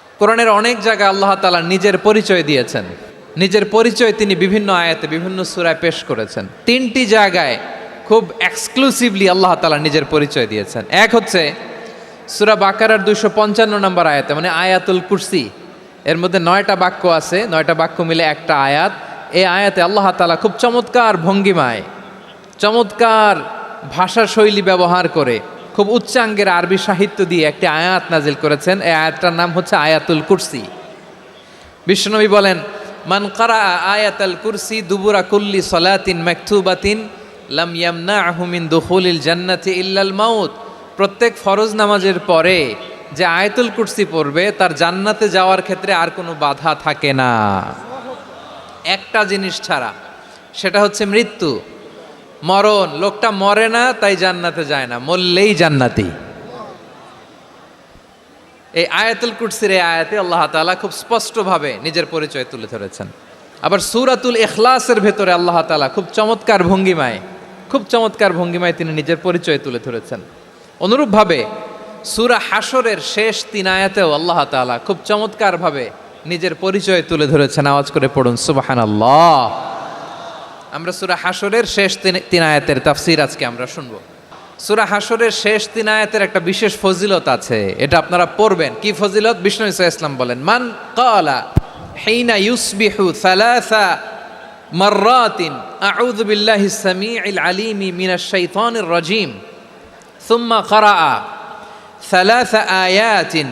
কোরআনের অনেক জায়গায় আল্লাহ তাআলা নিজের পরিচয় দিয়েছেন। নিজের পরিচয় তিনি বিভিন্ন আয়াতে বিভিন্ন সূরায় পেশ করেছেন। তিনটি জায়গায় খুব এক্সক্লুসিভলি আল্লাহ তাআলা নিজের পরিচয় দিয়েছেন। এক হচ্ছে সূরা বাকারার 255 নম্বর আয়াতে, মানে আয়াতুল কুরসি। এর মধ্যে 9টা বাক্য আছে, 9টা বাক্য মিলে একটা আয়াত। এই আয়াতে আল্লাহ তাআলা খুব চমৎকার ভঙ্গিমায়, চমৎকার ভাষা শৈলী ব্যবহার করে, খুব উচ্চাঙ্গের আরবি সাহিত্য দিয়ে একটি আয়াত নাজিল করেছেন। এই আয়াতটার নাম হচ্ছে আয়াতুল কুরসি। বিশ্বনবী বলেন, মান কারা আয়াতুল কুরসি দুবুরা কুল্লি সলাতিন মাকতুবাতিন লাম ইয়ামনাহু মিন দুখুলিল জান্নাতি ইল্লাল মাউত। প্রত্যেক ফরজ নামাজের পরে যে আয়াতুল কুরসি পড়বে তার জান্নাতে যাওয়ার ক্ষেত্রে আর কোনো বাধা থাকে না, একটা জিনিস ছাড়া, সেটা হচ্ছে মৃত্যু, মরণ। লোকটা মরে না তাই জান্নাতে যায় না, মরলেই জান্নাতি। এই আয়াতুল কুরসির এই আয়াতে আল্লাহ তাআলা খুব স্পষ্টভাবে নিজের পরিচয় তুলে ধরেছেন। আবার সূরাতুল ইখলাসের ভেতরে আল্লাহ তাআলা খুব চমৎকার ভঙ্গিমায় তিনি নিজের পরিচয় তুলে ধরেছেন। অনুরূপভাবে সূরা হাশরের শেষ 3 আয়াতেও আল্লাহ তাআলা খুব চমৎকারভাবে নিজের পরিচয় তুলে ধরেছেন। আওয়াজ করে পড়ুন সুবহানাল্লাহ। আমরা সূরা হাশরের শেষ 3 আয়াতের তাফসীর আজকে আমরা শুনবো। সূরা হাশরের শেষ 3 আয়াতের একটা বিশেষ ফজিলত আছে, এটা আপনারা পড়বেন। কি ফজিলত? বিষ্ণু ইসা ইসলাম বলেন, মান ক্বালা হিনা ইউসবিহু সালাসা মাররাতিন আউযু বিল্লাহিস সামিউল আলিম মিনাশ শাইতানির রাজীম সুম্মা ক্বারাআ সালাসা আয়াতিন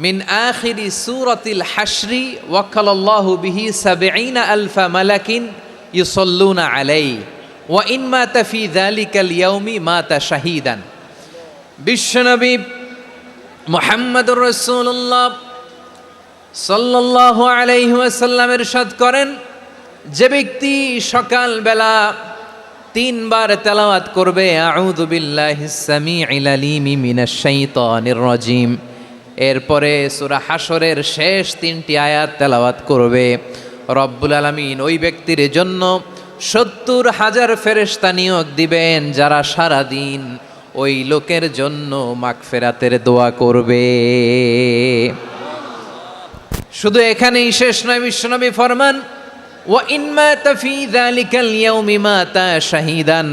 মিন আখিরি সূরাতিল হাশরি ওয়াক্কালাল্লাহু বিহি ৭০,০০০ মালাকিন ইউসাল্লুনা আলাইহি ওয়া ইন মাতা ফি যালিকাল ইয়াউমি মাতা শাহীদান। বিশ্বনবী মুহাম্মদুর রাসূলুল্লাহ সাল্লাল্লাহু আলাইহি ওয়াসাল্লাম ইরশাদ করেন, যে ব্যক্তি সকালবেলা 3 বার তেলাওয়াত করবে আউযু বিল্লাহিস সামিউল আলিম মিনাশ শাইতানির রাজীম, এরপরে সূরা হাশরের শেষ 3টি আয়াত তেলাওয়াত করবে, রব্বুল আলামিন ওই ব্যক্তির জন্য ৭০,০০০ ফেরেশতা নিয়োগ দিবেন, যারা সারা দিন ওই লোকের জন্য মাগফিরাতের দোয়া করবে। শুধু এখানেই শেষ নয়, বিশ্বনবী ফরমান, ওয়া ইন মাতা ফি যালিকাল ইয়াউমি মাতা শাহীদান,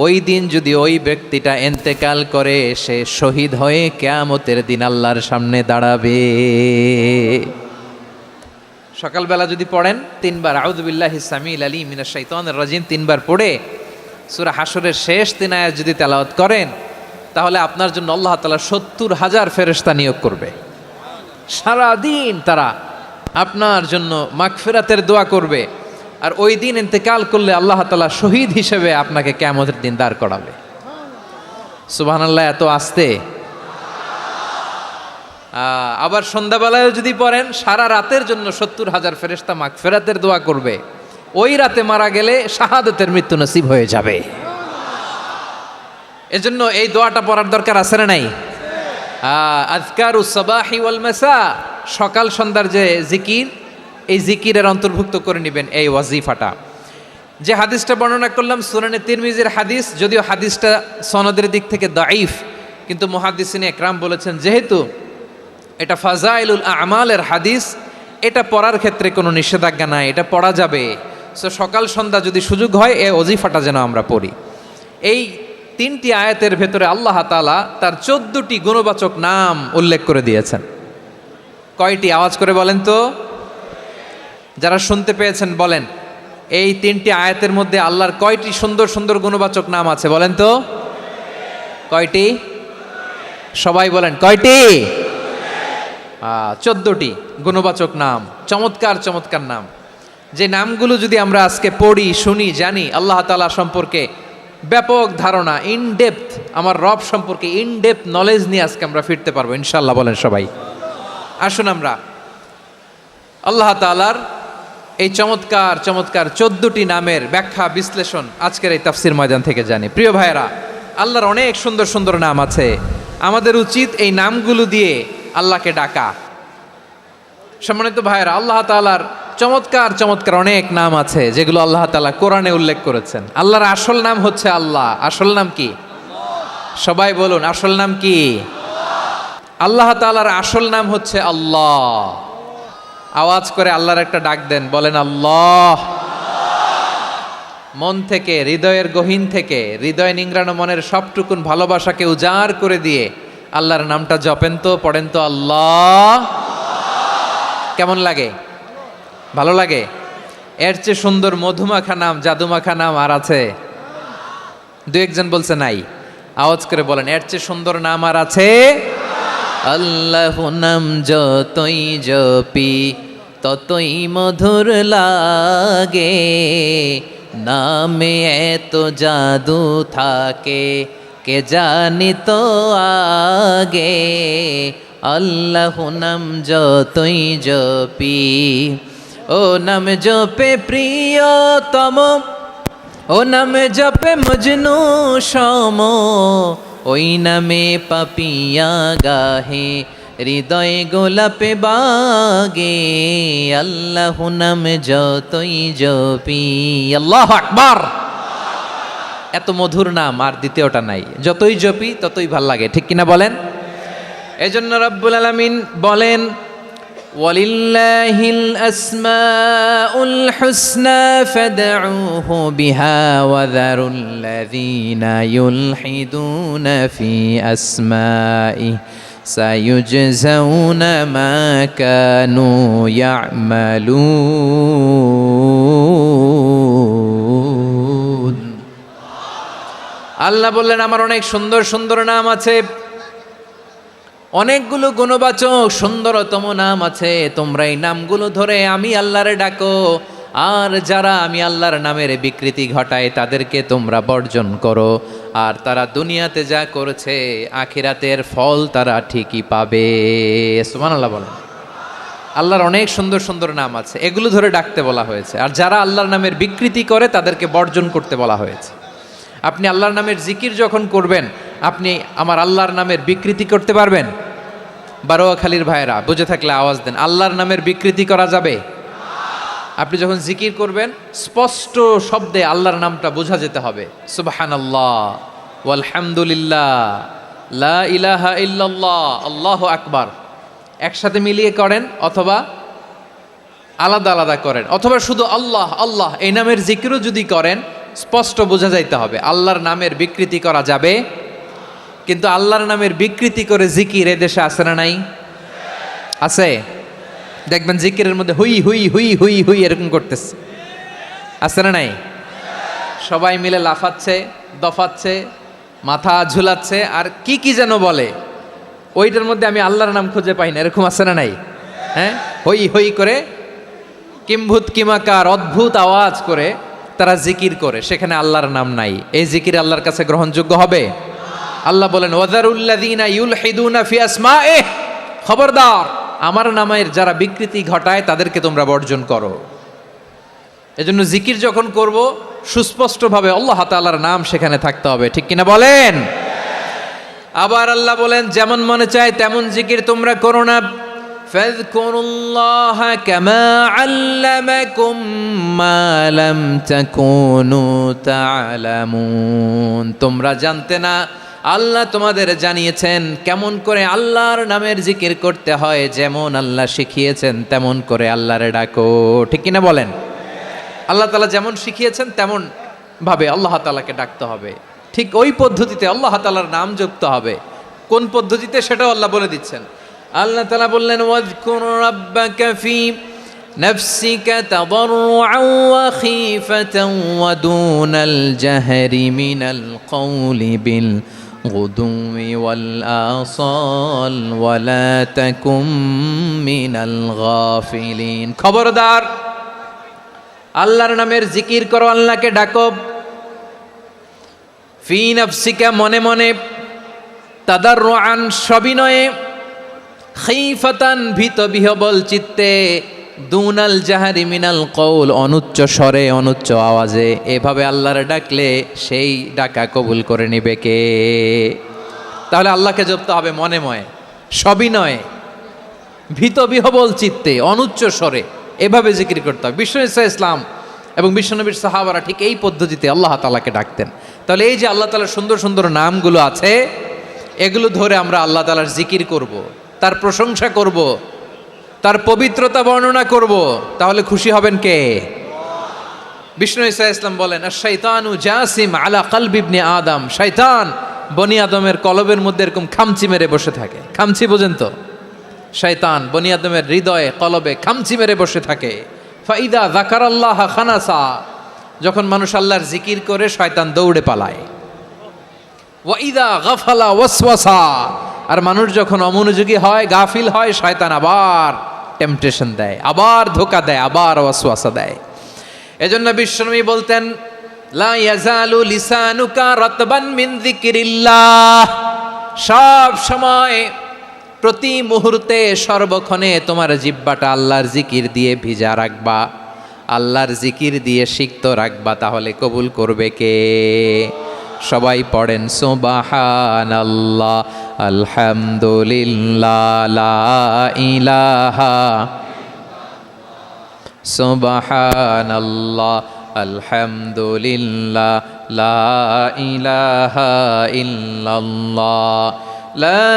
ওই দিন যদি ওই ব্যক্তিটা ইন্তেকাল করে, সে শহীদ হয়ে কিয়ামতের দিন আল্লাহর সামনে দাঁড়াবে। সকালবেলা যদি পড়েন 3 বার আউযু বিল্লাহিস সামিউল আলিম মিনাশ শাইতানির রাজীম 3 বার পড়ে সূরা হাশরের শেষ 3 আয়াত যদি তেলাওয়াত করেন, তাহলে আপনার জন্য আল্লাহ তাআলা ৭০,০০০ ফেরেশতা নিয়োগ করবে। সারা দিন তারা আপনার জন্য মাগফিরাতের দোয়া করবে, আর ওই দিন ইন্তেকাল করলে আল্লাহ তাআলা শহীদ হিসেবে আপনাকে কিয়ামতের দিন দাঁড় করাবে। সুবহানাল্লাহ। এত আস্তে। আবার সন্ধ্যাবেলায় যদি পড়েন, সারা রাতের জন্য ৭০,০০০ ফেরেশতা মাগফিরাতের দোয়া করবে। ওই রাতে মারা গেলে শাহাদাতের মৃত্যু নসিব হয়ে যাবে। এজন্য এই দোয়াটা পড়ার দরকার আছে না নাই? আযকারুস সাবাহি ওয়াল মাসা, সকাল সন্ধ্যার যে জিকির, এই জিকিরের অন্তর্ভুক্ত করে নেবেন এই ওয়াজিফাটা। যে হাদিসটা বর্ণনা করলাম সুনানে তিরমিজির হাদিস, যদিও হাদিসটা সনদের দিক থেকে দাঈফ, কিন্তু মুহাদ্দিসিনে একরাম বলেছেন যেহেতু এটা ফাজাইলুল আমালের হাদিস, এটা পড়ার ক্ষেত্রে কোনো নিষেধাজ্ঞা নাই, এটা পড়া যাবে। সো সকাল সন্ধ্যা যদি সুযোগ হয় এই ওয়াজিফাটা যেন আমরা পড়ি। এই 3টি আয়াতের ভেতরে আল্লাহ তাআলা তার 14টি গুণবাচক নাম উল্লেখ করে দিয়েছেন। কয়টি? আওয়াজ করে বলেন তো, যারা শুনতে পেয়েছেন বলেন, এই 3টি আয়াতের মধ্যে আল্লাহর কয়টি সুন্দর সুন্দর গুণবাচক নাম আছে বলেন তো? কয়টি? সবাই বলেন কয়টি? 14টি গুণবাচক নাম, চমৎকার চমৎকার নাম। যে নামগুলো যদি আমরা আজকে পড়ি, শুনি, জানি, আল্লাহ তাআলা সম্পর্কে ব্যাপক ধারণা, ইনডেপথ, আমার রব সম্পর্কে ইনডেপথ নলেজ নিয়ে আজকে আমরা ফিরতে পারবো ইনশাআল্লাহ। বলেন সবাই। আসুন আমরা আল্লাহ তাআলার এই চমৎকার চমৎকার 14টি নামের ব্যাখ্যা বিশ্লেষণ আজকের এই তাফসীর ময়দান থেকে জানি। প্রিয় ভাইয়েরা, আল্লাহর অনেক সুন্দর সুন্দর নাম আছে, আমাদের উচিত এই নামগুলো দিয়ে আল্লাহকে ডাকা। সম্মানিত ভাইয়েরা, আল্লাহ তাআলার চমৎকার চমৎকার অনেক নাম আছে যেগুলো আল্লাহ তাআলা কোরআনে উল্লেখ করেছেন। আল্লাহর আসল নাম হচ্ছে আল্লাহ। আসল নাম কি? সবাই বলুন, আসল নাম কি? আল্লাহ তাআলার আসল নাম হচ্ছে আল্লাহ। আওয়াজ করে আল্লাহর একটা ডাক দেন, বলেন আল্লাহ। মন থেকে, হৃদয়ের গহীন থেকে, হৃদয় নিংড়ানো মনের সবটুকুন ভালোবাসাকে উজাড় করে দিয়ে আল্লাহর নামটা জপেন তো, পড়েন তো আল্লাহ। কেমন লাগে? ভালো লাগে? এর চেয়ে সুন্দর মধুমাখা নাম, জাদুমাখা নাম আর আছে? দু একজন বলছে নাই। আওয়াজ করে বলেন, এর চেয়ে সুন্দর নাম আর আছে? আল্লাহ নাম যতই জপি ততই মধুর লাগে, নামে এত জাদু থাকে কে জানি তো আগে। আল্লাহ নাম যতই জপি, ও নাম জপে প্রিয়তম, ও নাম জপে মজনু সম, ওই নামে পাপিয়া গাহে হৃদয় গোলাপে বাগে। আল্লাহ নাম যতই জপি, আল্লাহু আকবার। এত মধুর নাম আর দ্বিতীয়টা নাই, যতই জপি ততই ভাল লাগে, ঠিক কিনা বলেন? এজন্য রব্বুল আলামিন বলেন, ওয়ালিল্লাহিল আসমাউল হুসনা ফাদউহু বিহা ওয়া যারুল্লাযীনা ইউলহিদুনা ফি আসমাইহি সায়ুজজাউনা মা কানু ইয়ামালুন। আল্লাহ বললেন, আমার অনেক সুন্দর সুন্দর নাম আছে, অনেকগুলো গুণবাচক সুন্দরতম নাম আছে। তোমরা এই নামগুলো ধরে আমি আল্লাহরে ডাকো, আর যারা আমি আল্লাহর নামের বিকৃতি ঘটায় তাদেরকে তোমরা বর্জন করো। আর তারা দুনিয়াতে যা করেছে আখিরাতের ফল তারা ঠিকই পাবে। সুবহানাল্লাহ বলেন। আল্লাহর অনেক সুন্দর সুন্দর নাম আছে, এগুলো ধরে ডাকতে বলা হয়েছে। আর যারা আল্লাহর নামের বিকৃতি করে তাদেরকে বর্জন করতে বলা হয়েছে। আপনি আল্লাহর নামের জিকির যখন করবেন, আপনি আমার আল্লাহর নামের বিকৃতি করতে পারবেন? বারোয়াখালীর ভাইয়েরা বুঝে থাকলে আওয়াজ দেন, আল্লাহর নামের বিকৃতি করা যাবে? আপনি যখন জিকির করবেন স্পষ্ট শব্দে আল্লাহর নামটা বোঝা যেতে হবে। সুবহানাল্লাহ, ওয়ালহামদুলিল্লাহ, লা ইলাহা ইল্লাল্লাহ, আল্লাহু আকবার। একসাথে মিলিয়ে করেন অথবা আলাদা আলাদা করেন, অথবা শুধু আল্লাহ আল্লাহ এই নামের জিকিরও যদি করেন স্পষ্ট বোঝা যাইতে হবে। আল্লাহর নামের বিকৃতি করা যাবে, কিন্তু আল্লাহর নামের বিকৃতি করে জিকির এদেশে আছে না নাই? আছে। দেখবেন জিকিরের মধ্যে হুই হুই হুই হুই হুই এরকম করতেছে, আছে না নাই? সবাই মিলে লাফাচ্ছে, দফাচ্ছে, মাথা ঝুলাচ্ছে, আর কি কি যেন বলে, ওইটার মধ্যে আমি আল্লাহর নাম খুঁজে পাই না, এরকম আছে না নাই? হ্যাঁ, হই হই করে কিম্ভূত কিমাকার অদ্ভুত আওয়াজ করে তারা জিকির করে, সেখানে আল্লাহর নাম নাই। এই জিকির আল্লাহর কাছে গ্রহণযোগ্য হবে? আল্লাহ বলেন, ওয়াযারুল্লাযীনা ইউলহিদুনা ফি আসমাইহি, খবরদার আমার নামের যারা বিকৃতি ঘটায় তাদেরকে তোমরা বর্জন করো। এজন্য জিকির যখন করব সুস্পষ্টভাবে আল্লাহ তাআলার নাম সেখানে থাকতে হবে, ঠিক কিনা বলেন? আবার আল্লাহ বলেন, যেমন মনে চায় তেমন জিকির তোমরা করো না। ফাযকুরুল্লাহা কামা আল্লামাকুম মা লাম তাকুনু তা'লামুন। তোমরা জানতে না, আল্লাহ তোমাদের জানিয়েছেন কেমন করে আল্লাহর নামের জিকির করতে হয়। যেমন আল্লাহ শিখিয়েছেন তেমন করে আল্লাহরে ডাকো, ঠিক কিনা বলেন? আল্লাহ তাআলা যেমন শিখিয়েছেন তেমন ভাবে আল্লাহ তাআলাকে ডাকতে হবে, ঠিক ওই পদ্ধতিতে আল্লাহ তাআলার নাম জপতে হবে। কোন পদ্ধতিতে সেটাও আল্লাহ বলে দিচ্ছেন। আল্লাহ তাআলা বললেন, ওয়াযকুর রাব্বাকা ফি নাফসিকা তাদাররুআন ওয়া খীফাতান ওয়া দুনাল জাহরি মিনাল কওলি বিল গুদুমি ওয়াল আসাল ওয়া লা তাকুম মিনাল গাফিলিন। খবরদার আল্লাহর নামের জিকির করো, আল্লাহকে ডাকো। ফি নাফসিকা মনে মনে, তাদাররুআন সবিনয়ে, খীফাতান ভীত বিহবল চিত্তে, দুনাল জাহারি মিনাল কওল অনুচ্চ স্বরে অনুচ্চ আওয়াজে। এভাবে আল্লাহর ডাকলে সেই ডাকা কবুল করে নিবে কে? তাহলে আল্লাহকে জপতে হবে মনে মনে, সবিনয়ে, ভীত বিহবল চিত্তে, অনুচ্চ স্বরে, এভাবে জিকির করতে হবে। বিশ্বনবী ইসলাম এবং বিশ্বনবীর সাহাবারা ঠিক এই পদ্ধতিতে আল্লাহ তাআলাকে ডাকতেন। তাহলে এই যে আল্লাহ তাআলার সুন্দর সুন্দর নামগুলো আছে, এগুলো ধরে আমরা আল্লাহ তাআলার জিকির করব, তার প্রশংসা করব, তার পবিত্রতা বর্ণনা করব, তাহলে খুশি হবেন কে? বিষ্ণু ঈসা ইসলাম বলেন, আশ-শাইতানু জাসিম আলা কলবি ইবনে আদম, শয়তান বনি আদমের কলবের মধ্যে এরকম খামচি মেরে বসে থাকে। খামচি বোঝেন তো? শয়তান বনি আদমের হৃদয়ে কলবে খামচি মেরে বসে থাকে। ফাইদা যাকারাল্লাহ খানাসা, যখন মানুষ আল্লাহর জিকির করে শয়তান দৌড়ে পালায়। ওয়াইদা গাফালা ওয়াসওয়াসা, আর মানুষ যখন অমনোযোগী হয়, গাফিল হয়, শয়তান আবার টেম্পটেশন দেয়, আবার ধোঁকা দেয়, আবার ওয়াসওয়াসা দেয়। এজন্য বিশ্বনবী বলতেন, লা ইয়াজালু লিসানুকা রাতবান মিন যিকরিল্লাহ, সব সময় প্রতি মুহূর্তে সর্বক্ষণে তোমার জিহ্বাটা আল্লাহর জিকির দিয়ে ভিজা রাখবা, আল্লাহর জিকির দিয়ে সিক্ত রাখবা, তাহলে কবুল করবে কে? সবাই পড়েন সুবহানাল্লাহ আলহামদুলিল্লাহ লা ইলাহা, সুবহানাল্লাহ আলহামদুলিল্লাহ লা ইলাহা ইল্লাল্লাহ, লা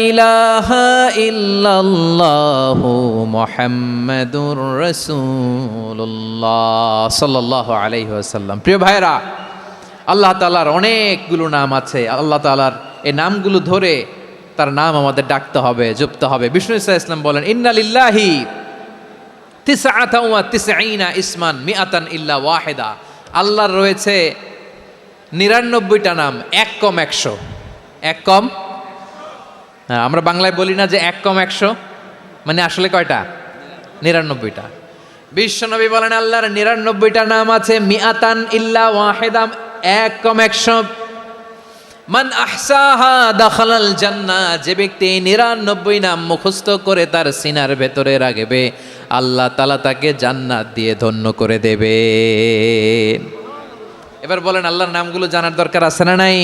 ইলাহা ইল্লাল্লাহু মুহাম্মাদুর রাসূলুল্লাহ সাল্লাল্লাহু আলাইহি ওয়াসাল্লাম। প্রিয় ভাইরা, আল্লাহ তাআলার অনেকগুলো নাম আছে। আল্লাহ তাআলার এই নামগুলো ধরে তার নাম আমাদের ডাকতে হবে, জপতে হবে। বিষ্ণু ঈসা ইসলাম বলেন, ইন্না লিল্লাহি তিসআতান ওয়া তিসঈনা ইসমান মিআতান ইল্লা ওয়াহিদা, আল্লাহর রয়েছে 99টা নাম, এক কম 100। এক কম, আমরা বাংলায় বলি না যে এক কম 100, মানে আসলে কয়টা? 99টা। বিশ্বনবী বলেন, আল্লাহর 99টা নাম আছে, মিআতান ইল্লা ওয়াহিদা, এক কম 100। মান আহসাহা দাখালাল জান্নাহ, যে ব্যক্তি 99 নাম মুখস্থ করে তার সিনার ভেতরে রাখবে, আল্লাহ তাআলা তাকে জান্নাত দিয়ে ধন্য করে দেবে। এবার বলেন, আল্লাহর নামগুলো জানার দরকার আছে না নাই?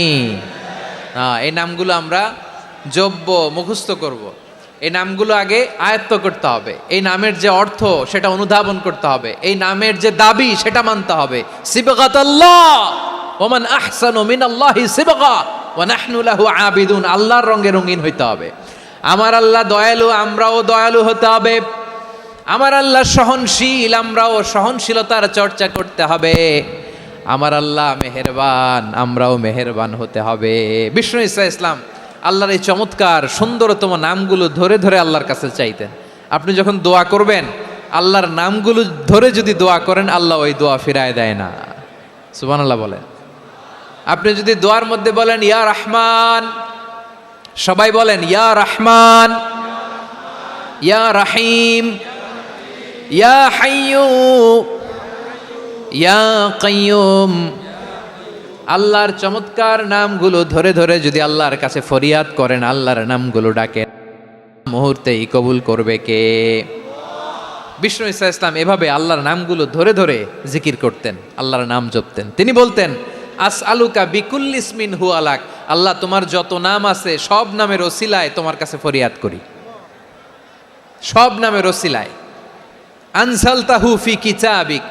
এই নামগুলো আমরা জপব, মুখস্থ করব। এই নামগুলো আগে আয়ত্ত করতে হবে। এই নামের যে অর্থ সেটা অনুধাবন করতে হবে। এই নামের যে দাবি সেটা মানতে হবে। সিবগাতাল্লাহ ওয়া মান আহসানু মিনাল্লাহি সিবগা ওয়া নাহনু লাহু আবিদুন, আল্লাহর রঙে রঙিন হইতে হবে। আমার আল্লাহ দয়ালু, আমরাও দয়ালু হতে হবে। আমার আল্লাহ সহনশীল, আমরাও সহনশীলতার চর্চা করতে হবে। আমার আল্লাহ মেহেরবান, আমরাও মেহেরবান হতে হবে। বিষ্ণু ঈসা ইসলাম আল্লাহর এই চমৎকার সুন্দরতম নামগুলো ধরে ধরে আল্লাহর কাছে চাইতেন। আপনি যখন দোয়া করবেন, আল্লাহর নামগুলো ধরে যদি দোয়া করেন, আল্লাহ ওই দোয়া ফিরায় দেয় না। সুবহানাল্লাহ বলেন। আপনি যদি দোয়ার মধ্যে বলেন ইয়া রহমান, সবাই বলেন ইয়া রহমান, ইয়া রহিম, ইয়া হাইয়্যু, ইয়া কাইয়্যুম, আল্লাহর চমৎকার নামগুলো ধরে ধরে যদি আল্লাহর কাছে ফরিয়াদ করেন, আল্লাহর নামগুলো ডাকেন, মুহূর্তেই কবুল করবে কে? বিষ্ণু ঈসা ইসলাম এভাবে আল্লাহর নামগুলো ধরে ধরে জিকির করতেন, আল্লাহর নাম জপতেন। তিনি বলতেন, আসআলুকা বিকুল্লি ইসমিন হুয়া লাক, আল্লাহ তোমার যত নাম আছে সব নামের ওসিলায় তোমার কাছে ফরিয়াদ করি, সব নামের ওসিলায়। আনসালতাহু ফি কিতাবিক,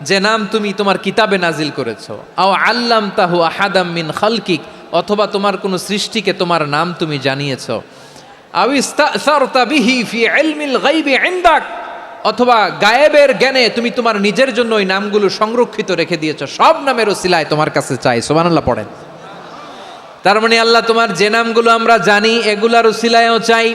যে নাম তুমি তোমার কিতাবে নাজিল করেছো। আও আল্লামতাহু আহাদাম মিন খালকিক, অথবা তোমার কোনো সৃষ্টিকে তোমার নাম তুমি জানিয়েছো। আও ইস্তাসারতা বিহি ফি ইলমিল গায়বি ইনদাক, অথবা গায়েবের জ্ঞানে তুমি তোমার নিজের জন্য ওই নামগুলো সংরক্ষিত রেখে দিয়েছো। সব নামের ওসিলায় তোমার কাছে চাই। সুবহানাল্লাহ পড়েন। তার মানে আল্লাহ তোমার যে নামগুলো আমরা জানি এগুলার ওসিলায়ও চাই,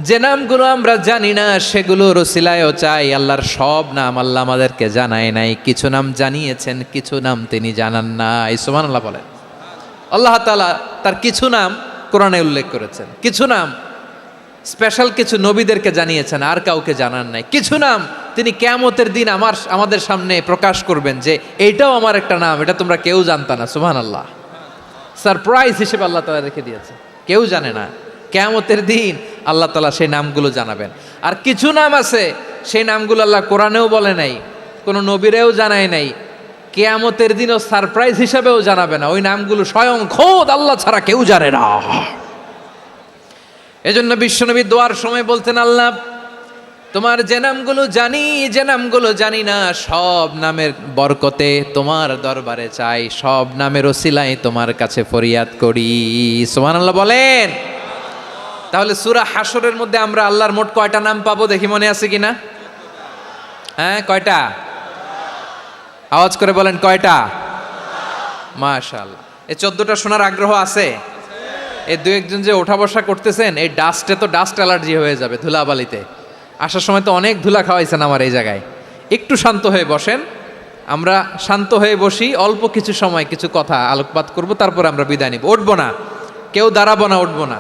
যে নামগুলো আমরা জানি না সেগুলোর ওসিলায়ও চাই। আল্লাহর সব নাম আল্লাহ আমাদেরকে জানায় নাই, কিছু নাম জানিয়েছেন, কিছু নাম তিনি জানান নাই। সুবহানাল্লাহ বলেন। আল্লাহ তাআলা তার কিছু নাম কোরআনে উল্লেখ করেছেন, কিছু নাম স্পেশাল কিছু নবীদেরকে জানিয়েছেন, আর কাউকে জানান নাই। কিছু নাম তিনি কিয়ামতের দিন আমাদের সামনে প্রকাশ করবেন যে এইটাও আমার একটা নাম, এটা তোমরা কেউ জানতা না। সুবহানাল্লাহ, সারপ্রাইজ হিসেবে আল্লাহ তাআলা রেখে দিয়েছে, কেউ জানে না। কিয়ামতের দিন আল্লাহ তাআলা সেই নামগুলো জানাবেন। আর কিছু নাম আছে সেই নামগুলো আল্লাহ কোরআনেও বলে নাই, কোনো নবীরেও জানায় নাই, কিয়ামতের দিনও সারপ্রাইজ হিসেবেও জানাবে না। ওই নামগুলো স্বয়ং খোদ আল্লাহ ছাড়া কেউ জানে না। এজন্য বিশ্বনবী দোয়ার সময় বলতেন, আল্লাহ তোমার যে নামগুলো জানি, যে নামগুলো জানি না, সব নামের বরকতে তোমার দরবারে চাই, সব নামের ওসিলায় তোমার কাছে ফরিয়াদ করি। সুবহানাল্লাহ বলেন। তাহলে সূরা হাশরের মধ্যে আমরা আল্লাহর মোট কয়টা নাম পাবো দেখি, মনে আছে কিনা? হ্যাঁ, কয়টা? আওয়াজ করে বলেন কয়টা? মাশাআল্লাহ। এই 14টা শোনার আগ্রহ আছে? এই দু একজন যে ওঠা বসা করতেছেন, এই ডাস্টে তো ডাস্ট অ্যালার্জি হয়ে যাবে, ধুলাবালিতে আসার সময় তো অনেক ধুলা খাওয়াইছেন আমার এই জায়গায়। একটু শান্ত হয়ে বসেন, আমরা শান্ত হয়ে বসি, অল্প কিছু সময় কিছু কথা আলোকপাত করব, তারপর আমরা বিদায় নিব। উঠবো না, কেউ দাঁড়াবো না, উঠবো না।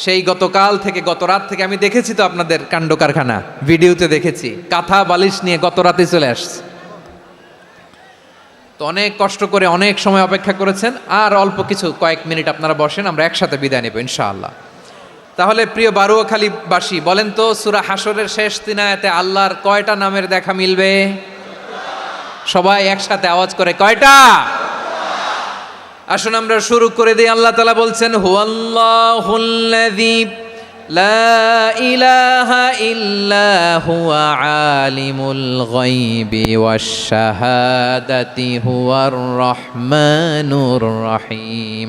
সেই গতকাল থেকে, গত রাত থেকে আমি দেখেছি তো আপনাদের কাণ্ড কারখানা, ভিডিওতে দেখেছি, কাঁথা বালিশ নিয়ে গত রাতে চলে আসছে। তো অনেক কষ্ট করে অনেক সময় অপেক্ষা করেছেন, আর অল্প কিছু কয়েক মিনিট আপনারা বসেন, আমরা একসাথে বিদায় নেব ইনশাআল্লাহ। তাহলে প্রিয় বারুয়াখালীবাসী, বলেন তো সূরা হাশরের শেষ 3 আয়াতে আল্লাহর কয়টা নামের দেখা মিলবে? সবাই একসাথে আওয়াজ করে কয়টা? আসুন আমরা শুরু করে দিই। আল্লাহ তাআলা বলছেন, হুয়াল্লাহুল্লাযী লা ইলাহা ইল্লা হুয়া আলিমুল গায়বি ওয়াশ শাহাদাতি হুয়ার রহমানুর রহিম।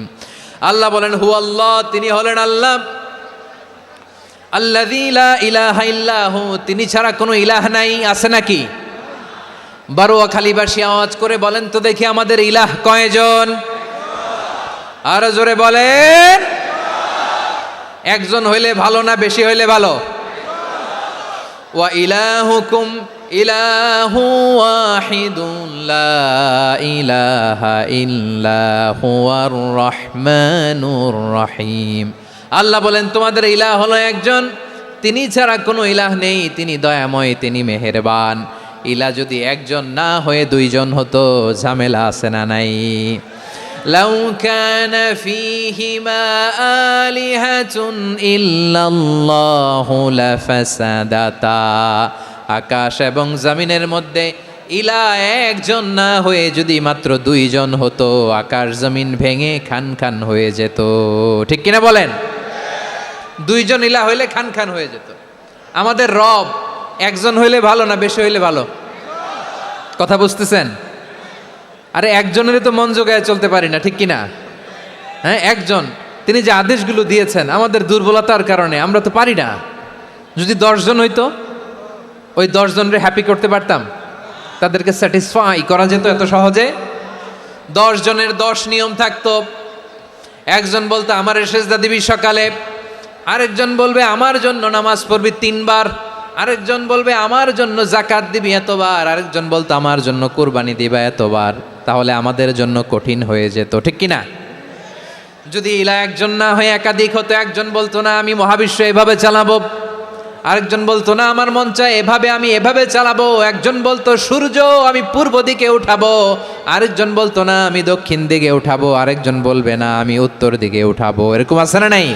আল্লাহ বলেন হুয়াল্লাহ, তিনি হলেন আল্লাহ, আল্লাযী লা ইলাহা ইল্লাহু, তিনি ছাড়া কোনো ইলাহ নাই। আছে নাকি? বারুয়াখালীবাসী আওয়াজ করে বলেন তো দেখি, আমাদের ইলাহ কয়জন? আরো জোরে বলেন। একজন হইলে ভালো না বেশি হইলে ভালো? ওয়া ইলাহুকুম ইলাহু ওয়াহিদুন লা ইলাহা ইল্লা হুয়ার রহমানুর রহিম। আল্লাহ বলেন তোমাদের ইলাহ হলো একজন, তিনি ছাড়া কোনো ইলাহ নেই, তিনি দয়াময়, তিনি মেহেরবান। ইলাহ যদি একজন না হয়ে দুইজন হতো, ঝামেলা আছে না নাই? লাউ কানা ফীহিমা আলিহাতুন ইল্লাল্লাহু লাফাসাদাতা, আকাশ এবং জমিনের মধ্যে ইলাহ একজন না হয়ে যদি মাত্র দুইজন হতো, আকাশ জমিন ভেঙে খান খান হয়ে যেত। ঠিক কিনা বলেন? দুইজন ইলাহ হইলে খান খান হয়ে যেত। আমাদের রব একজন হইলে ভালো না বেশি হইলে ভালো? কথা বুঝতেছেন? আরে একজনের তো মন জোগায় চলতে পারি না, ঠিক কিনা? হ্যাঁ, একজন, তিনি যে আদেশগুলো দিয়েছেন আমাদের দুর্বলতার কারণে আমরা তো পারি না। যদি 10 জন হইতো, ওই 10 জনের হ্যাপি করতে পারতাম, তাদেরকে স্যাটিসফাই করা যেত এত সহজে। 10 জনের 10 নিয়ম থাকতো। একজন বলতো আমার সেজদা দিবি সকালে, আরেকজন বলবে আমার জন্য নামাজ পড়বি 3 বার, আরেকজন বলবে আমার জন্য যাকাত দিবি এতবার, আরেকজন বলতো আমার জন্য কুরবানি দিবা এতবার। তাহলে আমাদের জন্য কঠিন হয়ে যেত, ঠিক কিনা? যদি ইলাহ একজন না হয়ে একাধিক হতো, একজন বলতো না আমি মহাবিশ্ব এভাবে চালাবো, আরেকজন বলতো না আমার মন চায় এভাবে, আমি এভাবে চালাবো, একজন বলতো সূর্য আমি পূর্ব দিকে উঠাবো, আরেকজন বলতো না আমি দক্ষিণ দিকে উঠাবো, আরেকজন বলবে না আমি উত্তর দিকে উঠাবো। এরকম আছে না নাই?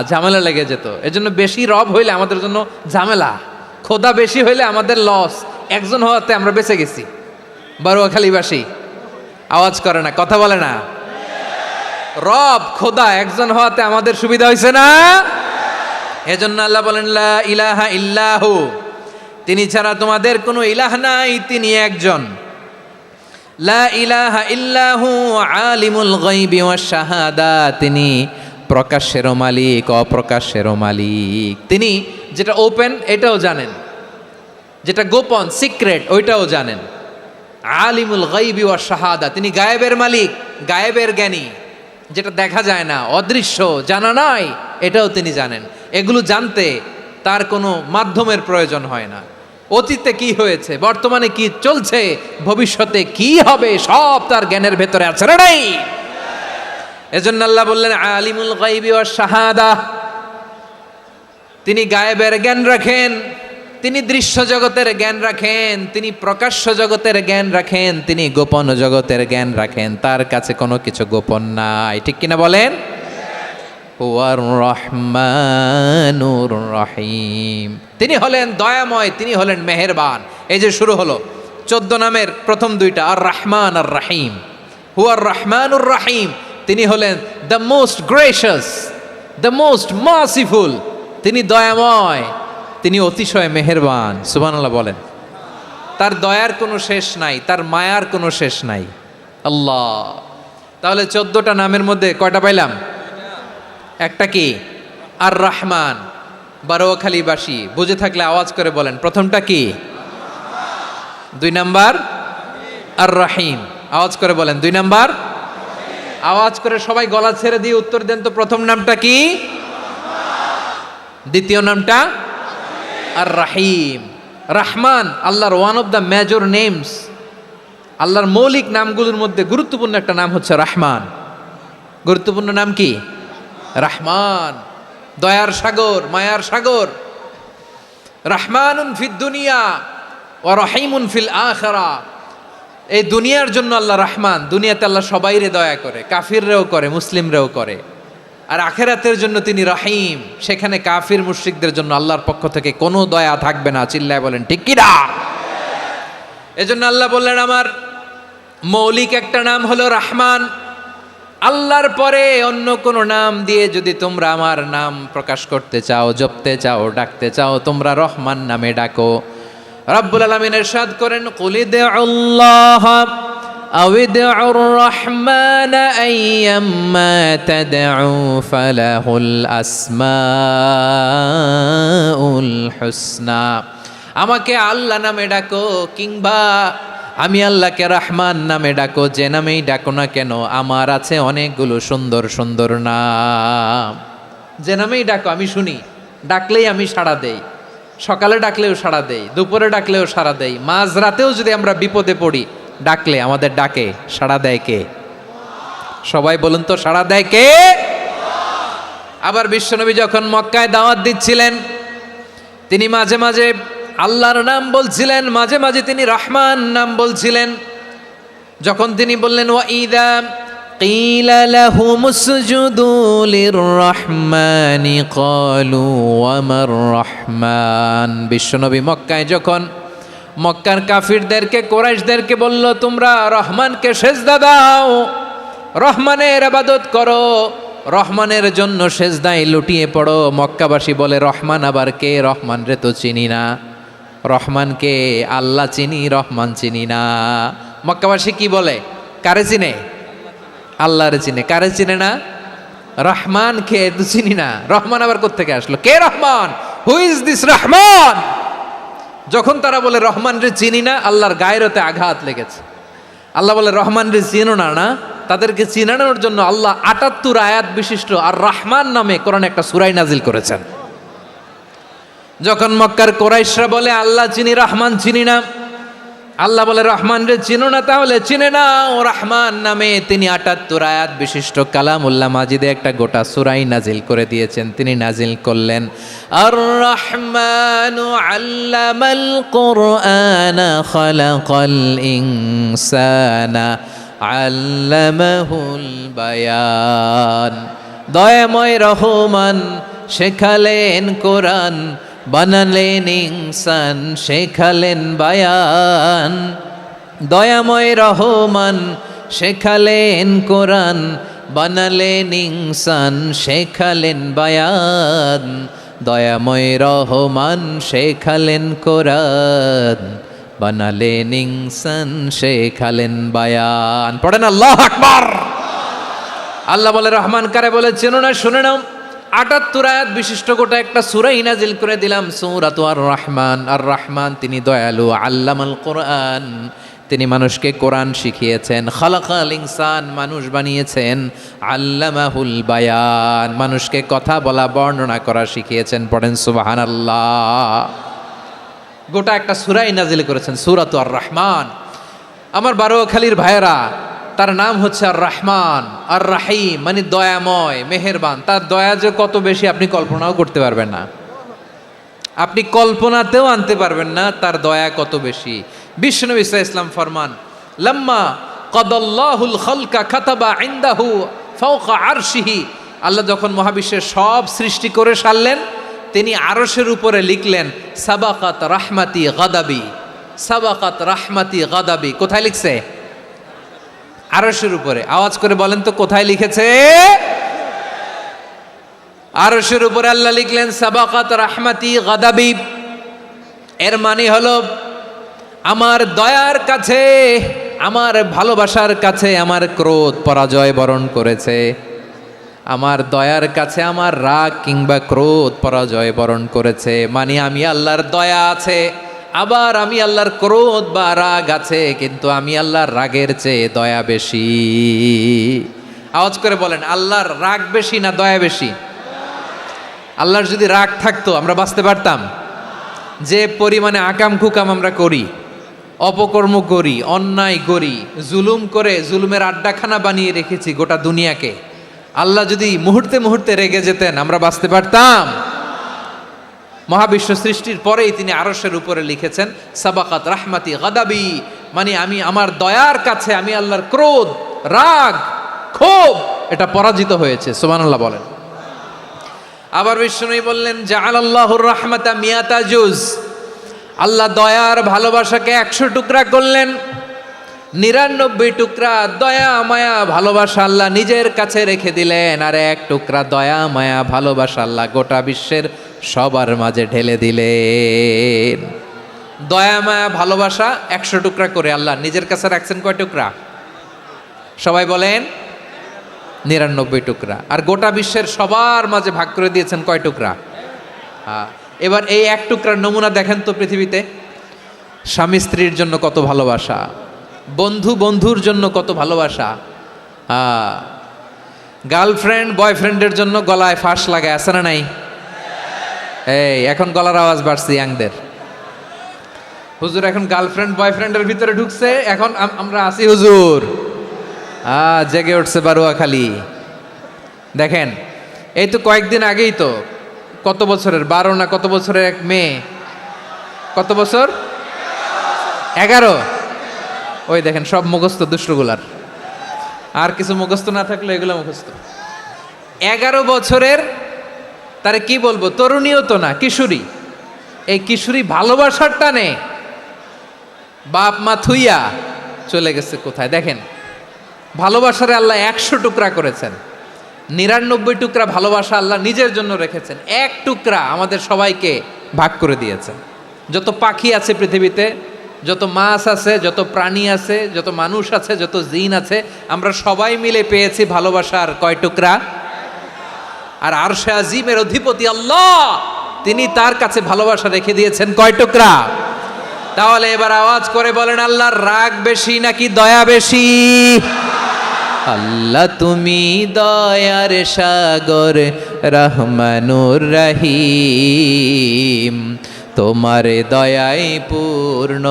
ঝামেলা লেগে যেত। এজন্য বেশি রব হইলে আমাদের জন্য ঝামেলা, খোদা বেশি হইলে আমাদের লস। একজন হওয়াতে আমরা বেঁচে গেছি। বারুয়াখালীবাসী আওয়াজ করে না, কথা বলে না। রব খোদা একজন হওয়াতে আমাদের সুবিধা হয়েছে না? এজন্য আল্লাহ বলেন লা ইলাহা ইল্লাহু, তিনি ছাড়া তোমাদের কোনো ইলাহ নাই, তিনি একজন। লা ইলাহা ইল্লাহু আলিমুল গায়বি ওয়াশ শাহাদা, তিনি প্রকাশেরও মালিক অপ্রকাশেরও মালিক। তিনি যেটা ওপেন এটাও জানেন, যেটা গোপন সিক্রেট ওইটাও জানেন। আলিমুল গায়বি ওয়াশ শাহাদা, তিনি গায়েবের মালিক, গায়েবের জ্ঞানী, যেটা দেখা যায় না, অদৃশ্য, জানা নাই, এটাও তিনি জানেন। এগুলো জানতে তার কোনো মাধ্যমের প্রয়োজন হয় না। অতীতে কি হয়েছে, বর্তমানে কি চলছে, ভবিষ্যতে কি হবে, সব তার জ্ঞানের ভেতরে আছে না নাই? এজন্য আল্লাহ বললেন আলিমুল গায়বি ওয়াশ শাহাদা, তিনি গায়েবের জ্ঞান রাখেন, তিনি দৃশ্য জগতের জ্ঞান রাখেন, তিনি প্রকাশ্য জগতের জ্ঞান রাখেন, তিনি গোপন জগতের জ্ঞান রাখেন। তার কাছে কোনো কিছু গোপন নাই, ঠিক কিনা বলেন? হুয়ার রহমানুর রহিম, তিনি হলেন দয়াময়, তিনি হলেন মেহেরবান। এই যে শুরু হলো 14 নামের প্রথম 2টা, আর রহমান আর রহিম। হুয়ার রহমানুর রহিম, তিনি হলেন the most gracious, the most merciful, তিনি দয়াময়, তিনি অতিশয় মেহেরবান। সুবহানাল্লাহ বলেন। তার দয়ার কোনো শেষ নাই, তার মায়ার কোনো শেষ নাই। আল্লাহ, তাহলে 14টা নামের মধ্যে কয়টা পাইলাম? একটা কি? আর রহমান। বারোয়াখালীবাসী বুঝে থাকলে আওয়াজ করে বলেন, প্রথমটা কি? 2 নাম্বার আর রহিম। আওয়াজ করে বলেন 2 নাম্বার। আওয়াজ করে সবাই গলা ছেড়ে দিয়ে উত্তর দেন তো, প্রথম নামটা কি? দ্বিতীয় নামটা? আর রাহিম। রহমান আল্লাহর one of the major names. আল্লাহর মৌলিক নামগুলোর মধ্যে গুরুত্বপূর্ণ একটা নাম হচ্ছে রহমান। গুরুত্বপূর্ণ নাম কি? রহমান। দয়ার সাগর, মায়ার সাগর। রহমানুন ফিদ দুনিয়া ওয়া রহিমুন ফিল আখিরা। এই দুনিয়ার জন্য আল্লাহ রহমান, দুনিয়াতে আল্লাহ সবাইরে দয়া করে, কাফিররেও করে, মুসলিমরেও করে। আর আখিরাতের জন্য তিনি রহিম, সেখানে কাফির মুশরিকদের জন্য আল্লাহর পক্ষ থেকে কোনো দয়া থাকবে না। চিল্লায় বলেন ঠিক কি না? এজন্য আল্লাহ বললেন আমার মৌলিক একটা নাম হলো রহমান। আল্লাহর পরে অন্য কোনো নাম দিয়ে যদি তোমরা আমার নাম প্রকাশ করতে চাও, জপতে চাও, ডাকতে চাও, তোমরা রহমান নামে ডাকো। রব্বুল আলামিন ইরশাদ করেন, কুলিদুল্লাহ আউদিউর রহমান আইয়াম্মা তাদউ ফালাহুল আসমাউল হুসনা। আমাকে আল্লাহ নামে ডাকো, কিংবা আমি আল্লাহকে রহমান নামে ডাকো, যে নামেই ডাকো না কেন আমার আছে অনেকগুলো সুন্দর সুন্দর নাম। যে নামেই ডাকো আমি শুনি, ডাকলেই আমি সাড়া দেই। সকালে ডাকলেও সাড়া দেই, দুপুরে ডাকলেও সাড়া দেই, মাঝরাতেও যদি আমরা বিপদে পড়ি ডাকলে আমাদের ডাকে সাড়া দেয় কে? সবাই বলুন তো, সাড়া দেয় কে? আবার বিশ্বনবী যখন মক্কায় দাওয়াত দিচ্ছিলেন, তিনি মাঝে মাঝে আল্লাহর নাম বলছিলেন, মাঝে মাঝে তিনি রহমান নাম বলছিলেন। যখন তিনি বললেন ওয়াইদা কিলা লাহুম উসজুদু লিররহমানি ক্বালু ওয়ামার রহমান। বিশ্বনবী মক্কায় যখন মক্কার কাফিরদেরকে, কুরাইশদেরকে বলল তোমরা রহমানকে সেজদা দাও, রহমানের ইবাদত করো, রহমানের জন্য সেজদায় লুটিয়ে পড়ো। মক্কাবাসী বলে রহমান আবার কে? রহমান রে তো চিনি না। রহমানকে আল্লাহ চিনি, রহমান চিনি না। মক্কাবাসী কি বলে? কারে চিনে? আল্লাহরে চিনে। কারে চিনে না? রহমান কে তো চিনি না। রহমান আবার কোত্থেকে আসলো? কে Rahman? Who is this Rahman? যখন তারা বলে রহমান রে চিনি না, আল্লাহর গায়রতে আঘাত লেগেছে। আল্লাহ বলে রহমান রে চিনো না, না তাদেরকে চিনানোর জন্য আল্লাহ ৭৮ আয়াত বিশিষ্ট আর রহমান নামে কোরআনে একটা সূরা নাজিল করেছেন। যখন মক্কার কুরাইশরা বলে আল্লাহ চিনি, রহমান চিনি না, আল্লাহ বলে রহমান রে চিনো না, তাহলে চিনে না ও রহমান নামে তিনি ৭৮ আয়াত বিশিষ্ট কালামুল্লাহ মাজিদে একটা গোটা সূরা নাজিল করে দিয়েছেন। তিনি নাজিল করলেন আর রহমানু আল্লামাল কুরআনা খালাকাল ইনসানা আল্লামাহুল বায়ান। দয়াময় রহমান শেখালেন কোরআন, বানালেন ইনসান, শেখালেন বায়ান। দয়াময় রহমান শেখালেন কোরআন, বানালেন ইনসান, শেখালেন বায়ান। দয়াময় রহমান শেখালেন কোরআন, বানালেন ইনসান, শেখালেন বায়ান। পড়েন আল্লাহু আকবার। আল্লাহ বলে রহমান কারে বলে চেনো না? শুনে নাও, ৭৮ আয়াত বিশিষ্ট গোটা একটা সূরা নাজিল করে দিলাম, সূরাতু আর রহমান। আর রহমান তিনি দয়ালু। আল্লামাল কোরআন, তিনি মানুষকে কোরআন শিখিয়েছেন। খালাকাল ইনসান, মানুষ বানিয়েছেন। আল্লামাহুল বায়ান, মানুষকে কথা বলা, বর্ণনা করা শিখিয়েছেন। পড়েন সুবহানাল্লাহ। গোটা একটা সূরা নাজিল করেছেন, সূরাতু আর রহমান। আমার বারোয়াখালীর ভাইয়েরা, তার নাম হচ্ছে আর রহমান। আর রাহিম মানে দয়াময়, মেহেরবান। তার দয়া যে কত বেশি আপনি কল্পনাও করতে পারবেন না, আপনি কল্পনাতেও আনতে পারবেন না তার দয়া কত বেশি। বিশ্বনবী সাল্লাল্লাহু আলাইহি ওয়াসাল্লাম ফরমান, লাম্মা কাদাল্লাহুল খালকা কাতাবা ইনদাহু ফাওকা আরশিহি। আল্লাহ যখন মহাবিশ্বের সব সৃষ্টি করে সারলেন, তিনি আরশের উপরে লিখলেন সাবাকাত রাহমাতি গাদাবি। সাবাকাত রাহমাতি গাদাবি কোথায় লিখছে? আরশের উপরে। আওয়াজ করে বলেন তো কোথায় লিখেছে? আরশের উপরে আল্লাহ লিখলেন সাবাকাত রাহমাতি গাদাবি। এর মানে হলো আমার দয়ার কাছে, আমার ভালোবাসার কাছে আমার ক্রোধ পরাজয় বরণ করেছে। আমার দয়ার কাছে আমার রাগ কিংবা ক্রোধ পরাজয় বরণ করেছে। মানে আমি আল্লাহর দয়া আছে, আবার আমি আল্লাহর ক্রোধ বা রাগ আছে, কিন্তু আমি আল্লাহর রাগের চেয়ে দয়া বেশি। আওয়াজ করে বলেন, আল্লাহর রাগ বেশি না দয়া বেশি? আল্লাহর যদি রাগ থাকতো আমরা বাঁচতে পারতাম? যে পরিমাণে আকাম কুকাম আমরা করি, অপকর্ম করি, অন্যায় করি, জুলুম করে জুলুমের আড্ডাখানা বানিয়ে রেখেছি গোটা দুনিয়াকে, আল্লাহ যদি মুহূর্তে মুহূর্তে রেগে যেতেন আমরা বাঁচতে পারতাম? মহাবিশ্ব সৃষ্টির পরেই তিনি আরশের উপরে লিখেছেন সাবাকাত রাহমাতি গাদাবি, মানে আমি আমার দয়ার কাছে আমি আল্লাহর ক্রোধ, রাগ, ক্ষোভ এটা পরাজিত হয়েছে। সুবহানাল্লাহ বলেন। আবার বিষ্ণুই বললেন জাআলাল্লাহুর রাহমাতা মিয়াতা জুজ, আল্লাহ দয়ার ভালোবাসাকে 100 টুকরা করলেন। 99 টুকরা দয়া মায়া ভালোবাসা আল্লাহ নিজের কাছে রেখে দিলেন, আর 1 টুকরা দয়া মায়া ভালোবাসা আল্লাহ গোটা বিশ্বের সবার মাঝে ঢেলে দিলেন। দয়া মায়া ভালোবাসা 100 টুকরা করে আল্লাহ নিজের কাছে রাখছেন কয় টুকরা? সবাই বলেন 99 টুকরা। আর গোটা বিশ্বের সবার মাঝে ভাগ করে দিয়েছেন কয় টুকরা? এবার এই 1 টুকরার নমুনা দেখেন তো পৃথিবীতে। স্বামী স্ত্রীর জন্য কত ভালোবাসা, বন্ধু বন্ধুর জন্য কত ভালোবাসা, গার্লফ্রেন্ড বয়ফ্রেন্ডের জন্য গলায় ফাঁস লাগায়, আছে না নাই? এই এখন গলার আওয়াজ বাড়ছে ইয়াংদের। হুজুর এখন গার্লফ্রেন্ড বয়ফ্রেন্ডের ভিতরে ঢুকছে, এখন আমরা আছি হুজুর। জেগে উঠছে বারুয়াখালী। দেখেন এই তো কয়েকদিন আগেই তো, কত বছরের 12 না কত বছরের এক মেয়ে, কত বছর? 11। ওই দেখেন সব মুখস্থ দুষ্টগুলার, আর কিছু মুখস্থ না থাকলে এগুলো মুখস্থ। 11 বছরের, তারে কি বলবো, তরুণীও তো না, কিশোরী। এই কিশোরী ভালোবাসার টানে বাপ মা থুইয়া চলে গেছে কোথায়? দেখেন ভালোবাসারে আল্লাহ 100 টুকরা করেছেন, 99 টুকরা ভালোবাসা আল্লাহ নিজের জন্য রেখেছেন, 1 টুকরা আমাদের সবাইকে ভাগ করে দিয়েছেন। যত পাখি আছে পৃথিবীতে, যত মাছ আছে, যত প্রাণী আছে, যত মানুষ আছে, যত জিন আছে, আমরা সবাই মিলে পেয়েছি ভালোবাসার কয় টুকরা? আর আরশে আজিমের অধিপতি আল্লাহ, তিনি তার কাছে ভালোবাসা রেখে দিয়েছেন কয় টুকরা? তাহলে এবার আওয়াজ করে বলেন, আল্লাহর রাগ বেশি নাকি দয়া বেশি? আল্লাহ তুমি দয়ার সাগর রহমানুর রহিম, তোমার দয়াই পূর্ণ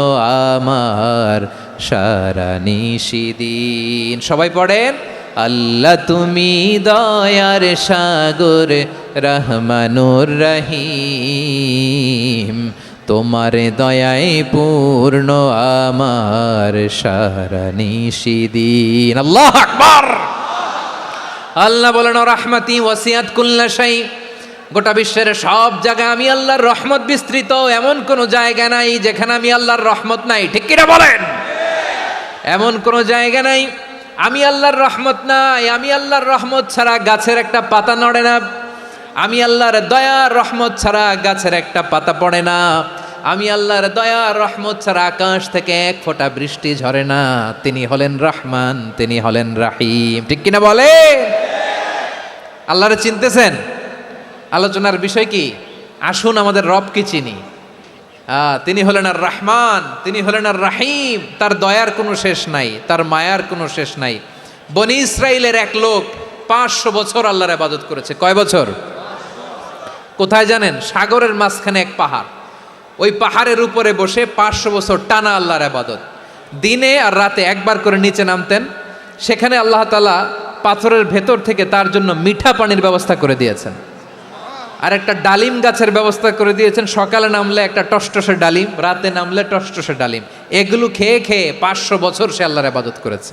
আমার সারা নিশিদিন। সবাই পড়েন, আল্লাহ তুমি দয়ার সাগর রহমানুর রহিম, তোমার দয়াই পূর্ণ আমার সারা নিশিদিন। আল্লাহু আকবার। আল্লাহ বলেন রাহমাতি ওয়াসিআত কুল্লা শাই, গোটা বিশ্বের সব জায়গায় আমি আল্লাহর রহমত বিস্তৃত, এমন কোন জায়গা নাই যেখানে আমি আল্লাহর রহমত নাই। ঠিক কিনা বলেন? এমন কোন জায়গা নাই আমি আল্লাহর রহমত নাই। আমি আল্লাহর রহমত ছাড়া গাছের একটা পাতা নড়ে না, আমি আল্লাহর দয়ার রহমত ছাড়া গাছের একটা পাতা পড়ে না, আমি আল্লাহর দয়ার রহমত ছাড়া আকাশ থেকে 1 ফোঁটা বৃষ্টি ঝরে না। তিনি হলেন রহমান, তিনি হলেন রাহিম। ঠিক কিনা বলে? আল্লাহরে চিনতেছেন? আলোচনার বিষয় কি? আসুন আমাদের রবকে চিনি। তিনি হলেন আর রহমান, তিনি হলেন আর রাহিম। তার দয়ার কোনো শেষ নাই, তার মায়ার কোনো শেষ নাই। বনি ইসরাইলের এক লোক 500 বছর আল্লাহর ইবাদত করেছে। কয় বছর? কোথায় জানেন? সাগরের মাঝখানে এক পাহাড়, ওই পাহাড়ের উপরে বসে 500 বছর টানা আল্লাহর ইবাদত। দিনে আর রাতে একবার করে নিচে নামতেন। সেখানে আল্লাহ তাআলা পাথরের ভেতর থেকে তার জন্য মিঠা পানির ব্যবস্থা করে দিয়েছেন, আর একটা ডালিম গাছের ব্যবস্থা করে দিয়েছেন। সকালে নামলে একটা টসটসে ডালিম, রাতে নামলে টসটসে ডালিম। এগুলো খেয়ে খেয়ে 500 বছর সে আল্লাহর ইবাদত করেছে।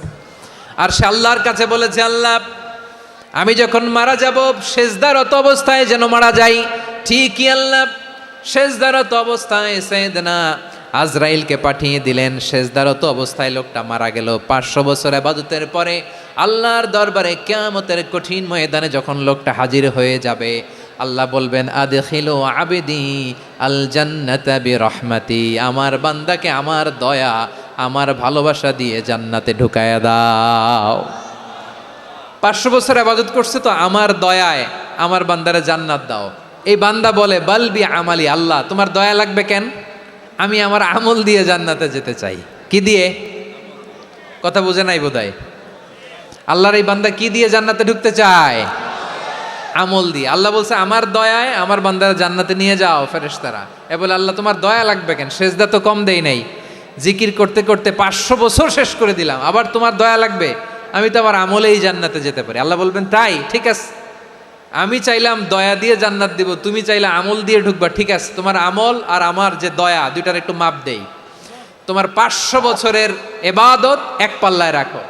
আর সে আল্লাহর কাছে বলেছে, আল্লাহ আমি যখন মারা যাব সেজদারত অবস্থায় যেন মারা যাই। ঠিকই আল্লাহ সেজদারত অবস্থায় সাইয়েদনা আজরাইলকে পাঠিয়ে দিলেন। সেজদারত অবস্থায় লোকটা মারা গেল। 500 বছর ইবাদতের পরে আল্লাহর দরবারে কিয়ামতের কঠিন ময়দানে যখন লোকটা হাজির হয়ে যাবে, আল্লাহ বলবেন আদখিলু আবদি আল জান্নাতা বিরহমাতি, আমার বান্দাকে আমার দয়া আমার ভালোবাসা দিয়ে জান্নাতে ঢুকায়া দাও। 500 বছর ইবাদত করছে তো আমার দয়ায় আমার বান্দারে জান্নাত দাও। এই বান্দা বলে বালবি আমালি, আল্লাহ তোমার দয়া লাগবে কেন, আমি আমার আমল দিয়ে জান্নাতে যেতে চাই। কি দিয়ে? কথা বুঝে নাই বোধহয়। আল্লাহর এই বান্দা কি দিয়ে জান্নাতে ঢুকতে চায়? আমল দিয়ে। আল্লাহ বলছে আমার দয়ায় আমার বান্দারা জান্নাতে নিয়ে যাও ফেরেশতারা। এ বলে আল্লাহ তোমার দয়া লাগবে কেন, সেজদা তো কম দেই নাই, জিকির করতে করতে 500 বছর শেষ করে দিলাম, আবার তোমার দয়া লাগবে? আমি তো আমার আমলেই জান্নাতে যেতে পারি। আল্লাহ বলবেন তাই, ঠিক আছে, আমি চাইলাম দয়া দিয়ে জান্নাত দিব, তুমি চাইলে আমল দিয়ে ঢুকবা, ঠিক আছে, তোমার আমল আর আমার যে দয়া দুইটার একটু মাপ দেই। তোমার 500 বছরের ইবাদত এক পাল্লায় রাখো।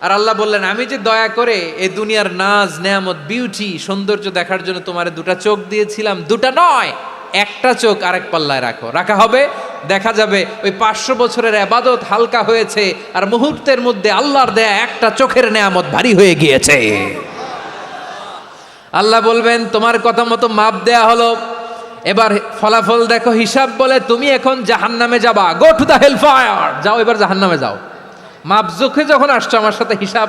আর আল্লাহ বললেন আমি যে দয়া করে এই দুনিয়ার নাজ নেয়ামত বিউটি সৌন্দর্য দেখার জন্য তোমার দুটা চোখ দিয়েছিলাম, দুটা নয় একটা চোখ আরেক পাল্লায় রাখো। রাখা হবে, দেখা যাবে ওই 500 বছরের ইবাদত হালকা হয়েছে আর মুহূর্তের মধ্যে আল্লাহর দেয়া একটা চোখের নেয়ামত ভারী হয়ে গিয়েছে। আল্লাহ বলবেন তোমার কথা মতো মাপ দেয়া হলো, এবার ফলাফল দেখো, হিসাব বলে তুমি এখন জাহান্নামে যাবা, go to the hell fire, যাও এবার জাহান্নামে যাও। মাপ চোখে যখন আসছো আমার সাথে হিসাব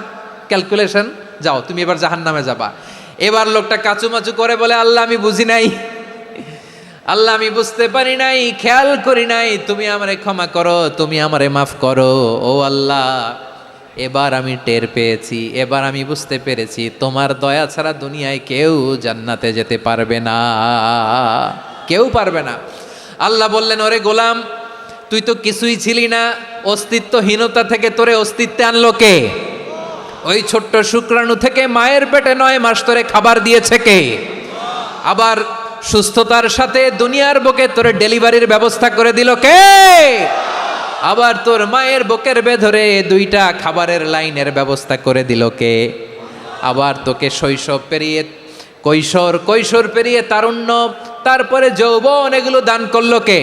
ক্যালকুলেশন, যাও তুমি এবার জাহান্নামে যাবা। এবার লোকটা কাচুমাচু করে বলে আল্লাহ আমি বুঝি নাই, আল্লাহ আমি বুঝতে পারি নাই, খেয়াল করি নাই, তুমি আমারে ক্ষমা করো, তুমি আমারে মাফ করো। ও আল্লাহ এবার আমি টের পেয়েছি, এবার আমি বুঝতে পেরেছি তোমার দয়া ছাড়া দুনিয়ায় কেউ জান্নাতে যেতে পারবে না, কেউ পারবে না। আল্লাহ বললেন ওরে গোলাম তুই তো কিছুই ছিলি না, অস্তিত্বহীনতা থেকে তোরে অস্তিত্বে আনলো কে? ওই ছোট্ট শুক্রাণু থেকে মায়ের পেটে 9 মাস তোরে খাবার দিয়েছে কে? আবার সুস্থতার সাথে দুনিয়ার বুকে তোরে ডেলিভারির ব্যবস্থা করে দিল কে? আবার তোর মায়ের বুকের ভেতরে 2টা খাবারের লাইনের ব্যবস্থা করে দিল কে? আবার তোকে শৈশব পেরিয়ে কৈশোর পেরিয়ে তারুণ্য, তারপরে যৌবন, এগুলো দান করলো কে?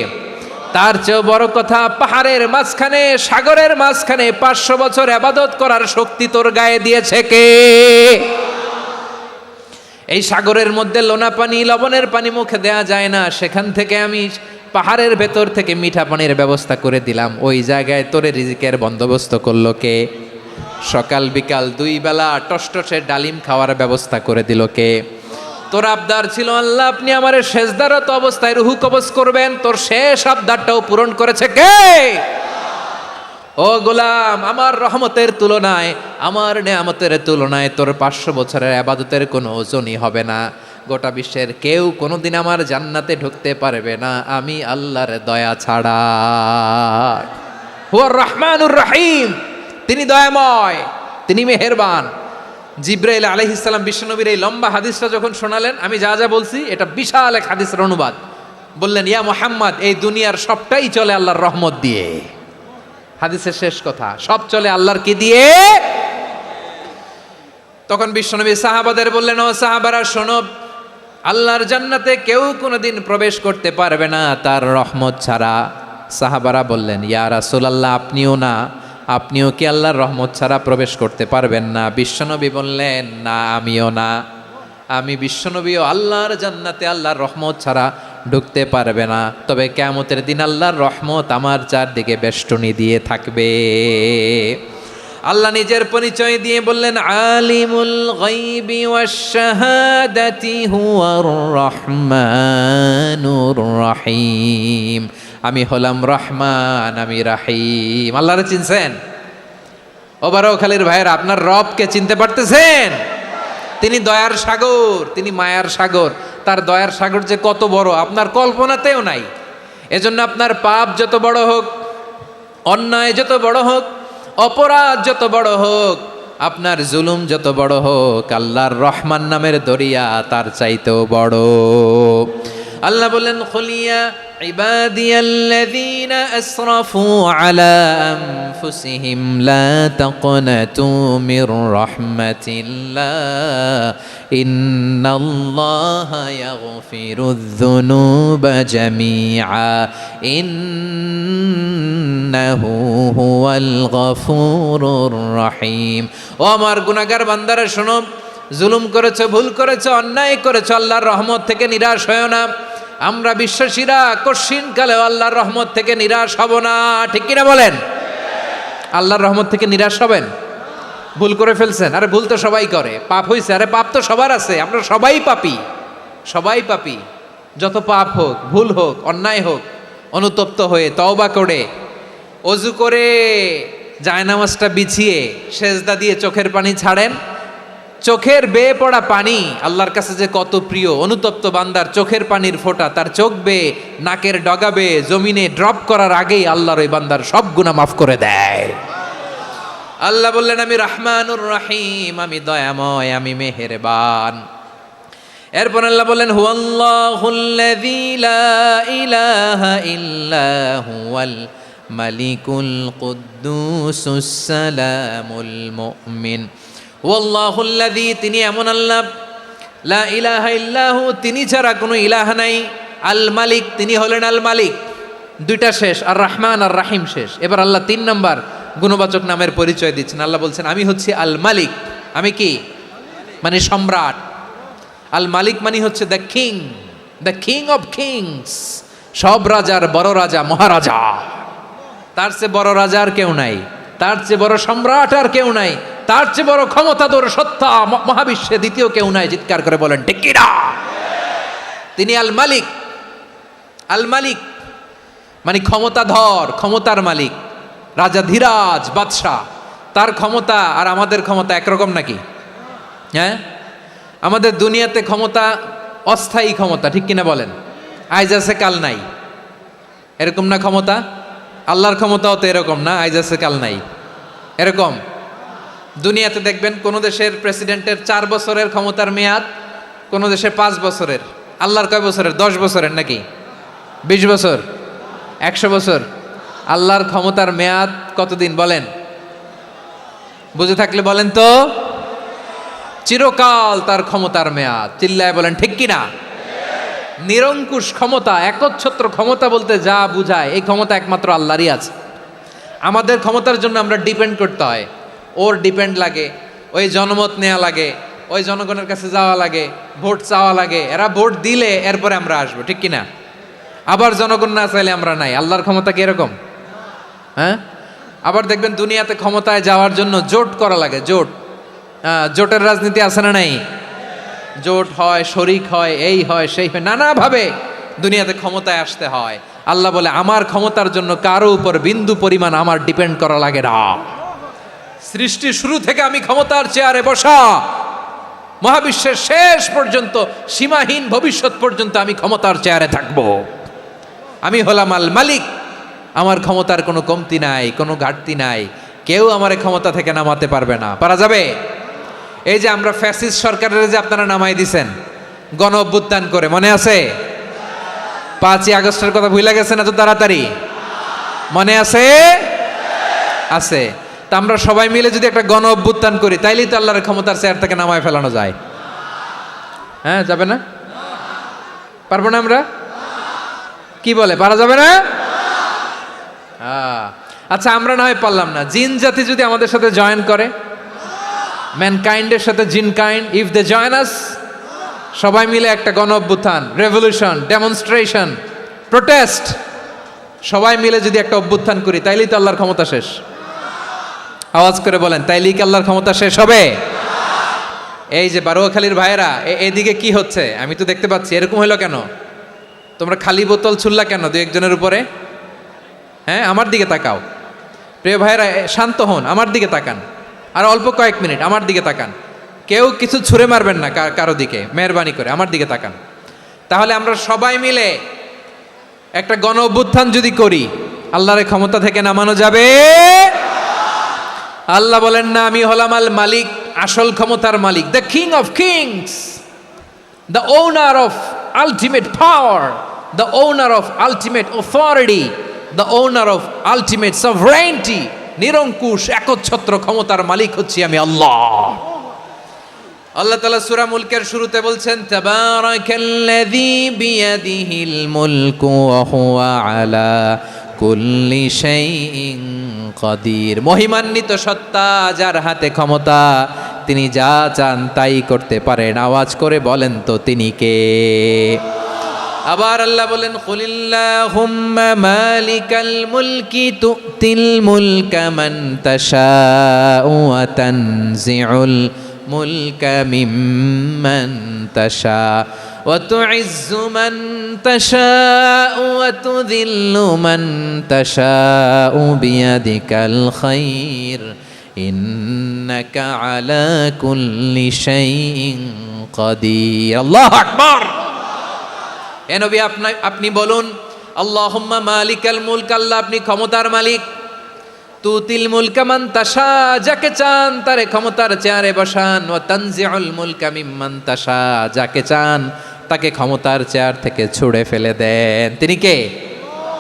তার চেয়ে বড় কথা, পাহাড়ের মাঝখানে সাগরের মাঝখানে 500 বছর ইবাদত করার শক্তি তোর গায়ে দিয়েছে কে? এই সাগরের মধ্যে লোনা পানি লবণের পানি মুখে দেয়া যায় না, সেখান থেকে আমি পাহাড়ের ভেতর থেকে মিঠা পানির ব্যবস্থা করে দিলাম, ওই জায়গায় তোরে রিজিকের বন্দোবস্ত করলো কে? সকাল বিকাল 2 বেলা টসটসে ডালিম খাওয়ার ব্যবস্থা করে দিল কে? তোর আবদার ছিল আল্লাহ আপনি আমার সেজদারত অবস্থায় রুহু কবজ করবেন, তোর শেষ আবদারটাও পূরণ করেছে কে? ও গোলাম আমার রহমতের তুলনায়, আমার নেয়ামতের তুলনায় তোর 500 বছরের ইবাদতের কোনো ওজনই হবে না। গোটা বিশ্বের কেউ কোনোদিন আমার জান্নাতে ঢুকতে পারবে না আমি আল্লাহর দয়া ছাড়া। হুয়ার রহমানুর রহিম, তিনি দয়াময়, তিনি মেহেরবান। জিব্রাইল আলাইহিস সালাম বিশ্বনবীর এই লম্বা হাদিসটা যখন শোনালেন, আমি যা যা বলছি এটা বিশাল এক হাদিসের অনুবাদ, বললেন ইয়া মুহাম্মদ এই দুনিয়ার সবটাই চলে আল্লাহর রহমত দিয়ে। হাদিসের শেষ কথা, সব চলে আল্লাহর কি দিয়ে? তখন বিশ্বনবী সাহাবাদের বললেন ও সাহাবারা শোনো, আল্লাহর জান্নাতে কেউ কোনোদিন প্রবেশ করতে পারবে না তার রহমত ছাড়া। সাহাবারা বললেন ইয়া রাসূলুল্লাহ আপনিও না, আপনিও কি আল্লাহর রহমত ছাড়া প্রবেশ করতে পারবেন না? বিশ্বনবী বললেন না আমিও না, আমি বিশ্বনবীও আল্লাহর জান্নাতে আল্লাহর রহমত ছাড়া ঢুকতে পারবে না, তবে কিয়ামতের দিন আল্লাহর রহমত আমার চারদিকে বেষ্টনী দিয়ে থাকবে। আল্লাহ নিজের পরিচয় দিয়ে বললেন আলিমুল গায়বি ওয়াশ শাহাদাতি হুয়ার রহমানুর রহিম, আমি হলাম রহমান, আমি রাহিম। আল্লাহরে চিনছেন? ও বারোখালীর ভাইয়েরা আপনার রবকে চিনতে পারতেছেন? তিনি দয়ার সাগর, তিনি মায়ার সাগর, তার দয়ার সাগর যে কত বড় আপনার কল্পনাতেও নাই। এজন্য আপনার পাপ যত বড় হোক, অন্যায় যত বড় হোক, অপরাধ যত বড় হোক, আপনার জুলুম যত বড় হোক, আল্লাহর রহমান নামের দরিয়া তার চাইতেও বড়। আল্লাহ বলেন খুলিয়া ইবাদিয়াল্লাযীনা আসরাফু আলা আনফুসিহিম লা তাকনাতু মির রাহমাতিল্লাহ ইন্নাল্লাহা ইয়াগফিরুয যুনুবা জামিআ ইন্নাহু হুয়াল গফুরুর রহিম। ও আমার গুনাহগার বান্দারা শোনো, জুলুম করেছো, ভুল করেছো, অন্যায় করেছো, আল্লাহর রহমত থেকে নিরাশ হয়েও না। আমরা বিশ্বাসীরা কশিনকালেও আল্লাহর রহমত থেকে নিরাশ হব না, ঠিক কিনা বলেন? আল্লাহর রহমত থেকে নিরাশ হবেন? ভুল করে ফেলছেন, আরে ভুল তো সবাই করে, পাপ হয়েছে, আরে পাপ তো সবার আছে, আমরা সবাই পাপী, সবাই পাপী। যত পাপ হোক, ভুল হোক, অন্যায় হোক, অনুতপ্ত হয়ে তওবা করে অজু করে জায়নামাজটা বিছিয়ে সেজদা দিয়ে চোখের পানি ছাড়েন। চোখের বেয়ে পড়া পানি আল্লাহর কাছে যে কত প্রিয়। অনুতপ্ত বান্দার চোখের পানির ফোঁটা তার চোখ বেয়ে, নাকের ডগা বেয়ে জমিনে ড্রপ করার আগেই আল্লাহর ওই বান্দার সব গুনাহ মাফ করে দেয়। আল্লাহ বললেন, আমি রহমানুর রহিম, আমি দয়াময়, আমি মেহেরবান। এরপর আল্লাহ বললেন, হুয়াল্লাহুল্লাযী লা ইলাহা ইল্লা হুয়াল মালিকুল কুদ্দুসুস সালামুল মুমিন। হুয়াল্লাহুল্লাযী, তিনি এমন আল্লাহ, লা ইলাহা ইল্লাহু, তিনি ছাড়া কোনো ইলাহ নাই, আল মালিক, তিনি হলেন আল মালিক। দুইটা শেষ, আর রহমান আর রাহিম শেষ। এবার আল্লাহ 3 নাম্বার গুণবাচক নামের পরিচয় দিচ্ছেন। আল্লাহ বলছেন, আমি হচ্ছি আল মালিক। আমি কি? মানে সম্রাট। আল মালিক মানে হচ্ছে দ্য কিং অফ কিংস, সব রাজার বড় রাজা, মহারাজা। তার চেয়ে বড় রাজা আর কেউ নাই, তার চেয়ে বড় সম্রাট আর কেউ নাই, তার চেয়ে বড় ক্ষমতাধর সত্তা মহাবিশ্বে দ্বিতীয় কেউ নাই। চিৎকার করে বলেন ঠিক কি না? তিনি আল মালিক। আল মালিক মানে ক্ষমতাধর, ক্ষমতার মালিক, রাজা ধীরাজ বাদশাহ। তার ক্ষমতা আর আমাদের ক্ষমতা একরকম নাকি? হ্যাঁ, আমাদের দুনিয়াতে ক্ষমতা অস্থায়ী ক্ষমতা, ঠিক কিনা বলেন? আইজ আছে কাল নাই, এরকম না ক্ষমতা? আল্লাহর ক্ষমতাও তো এরকম না, আইজ আছে কাল নাই এরকম। দুনিয়াতে দেখবেন কোন দেশের প্রেসিডেন্টের 4 বছরের ক্ষমতার মেয়াদ, কোন দেশে 5 বছরের। আল্লাহর কয় বছরের? 10 বছরের নাকি 20 বছর, 100 বছর। আল্লাহর ক্ষমতার মেয়াদ কতদিন বলেন? বুঝে থাকলে বলেন তো। চিরকাল তার ক্ষমতার মেয়াদ। চিল্লায় বলেন ঠিক কিনা? নিরঙ্কুশ ক্ষমতা, একচ্ছত্র ক্ষমতা বলতে যা বুঝায়, এই ক্ষমতা একমাত্র আল্লাহরই আছে। আমাদের ক্ষমতার জন্য আমরা ডিপেন্ড করতে হয়, ওর ডিপেন্ড লাগে, ওই জনমত নেওয়া লাগে, ওই জনগণের কাছে যাওয়া লাগে, ভোট চাওয়া লাগে, এরা ভোট দিলে এরপরে আমরা আসবো, ঠিক কিনা? আবার জনগণ না চাইলে আমরা নাই। আল্লাহর ক্ষমতা কি এরকম? হ্যাঁ, আবার দেখবেন দুনিয়াতে ক্ষমতায় যাওয়ার জন্য জোট করা লাগে, জোট। জোটের রাজনীতি আছে না নাই? জোট হয়, শরিক হয়, এই হয়, সেই হয়, নানাভাবে দুনিয়াতে ক্ষমতায় আসতে হয়। আল্লাহ বলে, আমার ক্ষমতার জন্য কারো উপর বিন্দু পরিমাণ আমার ডিপেন্ড করা লাগে না। সৃষ্টির শুরু থেকে আমি ক্ষমতার চেয়ারে বসা, মহাবিশ্বের শেষ পর্যন্ত, সীমাহীন ভবিষ্যৎ পর্যন্ত আমি ক্ষমতার চেয়ারে থাকব। আমি হলাম আল মালিক। আমার ক্ষমতার কোনো কমতি নাই, কোনো ঘাটতি নাই। কেউ আমার ক্ষমতা থেকে নামাতে পারবে না। পারা যাবে? এই যে আমরা ফ্যাসিস্ট সরকারের যে আপনারা নামাই দিছেন গণ অভ্যুত্থান করে, মনে আছে? 5ই আগস্টের কথা ভুলে গেছেন এত তাড়াতাড়ি? মনে আছে? আছে। তা আমরা সবাই মিলে যদি একটা গণ অভ্যুত্থান করি, তাইলেই তো আল্লাহর ক্ষমতার চেয়ার থেকে নামায় ফেলানো যায়। হ্যাঁ, যাবে না? পারবো না আমরা? কি বলে, পারা যাবে না? আচ্ছা, আমরা না হয় পারলাম না, জিন জাতি যদি আমাদের সাথে জয়েন করে, ম্যানকাইন্ডের সাথে জিনকাইন্ড, ইফ দে জয়েন আস, সবাই মিলে একটা গণ অভ্যুত্থান, রেভলিউশন, ডেমনস্ট্রেশন, প্রোটেস্ট, সবাই মিলে যদি একটা অভ্যুত্থান করি, তাইলেই তো আল্লাহর ক্ষমতা শেষ। আওয়াজ করে বলেন, তাইলেই কি আল্লাহর ক্ষমতা শেষ হবে? এই যে বারোয়াখালীর ভাইয়েরা, এদিকে কি হচ্ছে আমি তো দেখতে পাচ্ছি, এরকম হইলো কেন? তোমরা খালি বোতল ছুড়লা কেন 2-1 জনের উপরে? হ্যাঁ, আমার দিকে তাকাও। প্রিয় ভাইয়েরা, শান্ত হন, আমার দিকে তাকান, আর অল্প কয়েক মিনিট আমার দিকে তাকান। কেউ কিছু ছুঁড়ে মারবেন না কারো দিকে, মেহরবানি করে আমার দিকে তাকান। তাহলে আমরা সবাই মিলে একটা গণ অভ্যুত্থান যদি করি, আল্লাহর ক্ষমতা থেকে নামানো যাবে? আল্লাহ বলেন না, আমি হলাম আল মালিক, আসল ক্ষমতার মালিক, the king of kings, the owner of ultimate power, the owner of ultimate authority, the owner of ultimate sovereignty. নিরঙ্কুশ একচ্ছত্র ক্ষমতার মালিক হচ্ছি আমি আল্লাহ। আল্লাহ তাআলা সূরা মুলকের শুরুতে বলছেন, তাবারাকাল্লাযী বিয়াদিহিল মুলকু ওয়া হুয়া আলা কুল্লি শাইইন কাদির। মহিমান্বিত সত্তা, যার হাতে ক্ষমতা, তিনি যা চান তাই করতে পারেন। আওয়াজ করে বলেন তো তিনি কে? আবার আল্লাহ বলেন, কুলিল্লাহুম্মা মালিকাল মুলকি তুতিল মুলকা মান তাশাউ ওয়া তানজিউল মুলকা মিম্মান তাশা ওয়া তুইজ্জু মান তাশাউ ওয়া তুযিল্লু মান তাশাউ বিয়াদিকাল খায়র ইন্নাকা আলা কুল্লি শাইইন কাদির। আল্লাহু আকবার। এ নবী, আপনি বলুন, আল্লাহুম্মা মালিকাল মুলক, আল্লাহ আপনি ক্ষমতার মালিক। তুতিল মুলকা মান তাশা, যাকে চান তারে ক্ষমতার চেয়ারে বসান। ওয়া তানজিউল মুলকা মিম্মান তাশা, যাকে চান তাকে ক্ষমতার চেয়ার থেকে ছুঁড়ে ফেলে দেন। তিনি কে?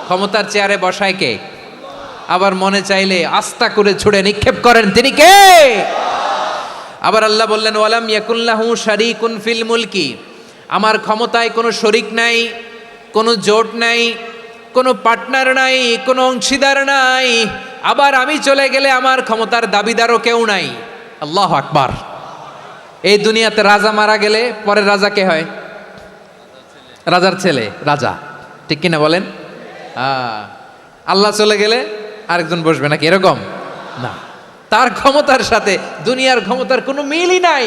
ক্ষমতার চেয়ারে বসায় কে? আবার মনে চাইলে আস্থা করে ছুঁড়ে নিক্ষেপ করেন। তিনি কে? আবার আল্লাহ বললেন, ওয়ালাম ইয়াকুল্লাহু শারীকুন ফিল মুলকি, আমার ক্ষমতায় কোনো শরিক নাই, কোনো জোট নাই, কোনো পার্টনার নাই, কোনো অংশীদার নাই। আবার আমি চলে গেলে আমার ক্ষমতার দাবিদারও কেউ নাই। আল্লাহু আকবার। এই দুনিয়াতে রাজা মারা গেলে পরে রাজা কে হয়? রাজার ছেলে রাজা, ঠিক কিনা বলেন? আল্লাহ চলে গেলে আরেকজন বসবে নাকি? এরকম না, তার ক্ষমতার সাথে দুনিয়ার ক্ষমতার কোনো মিলই নাই।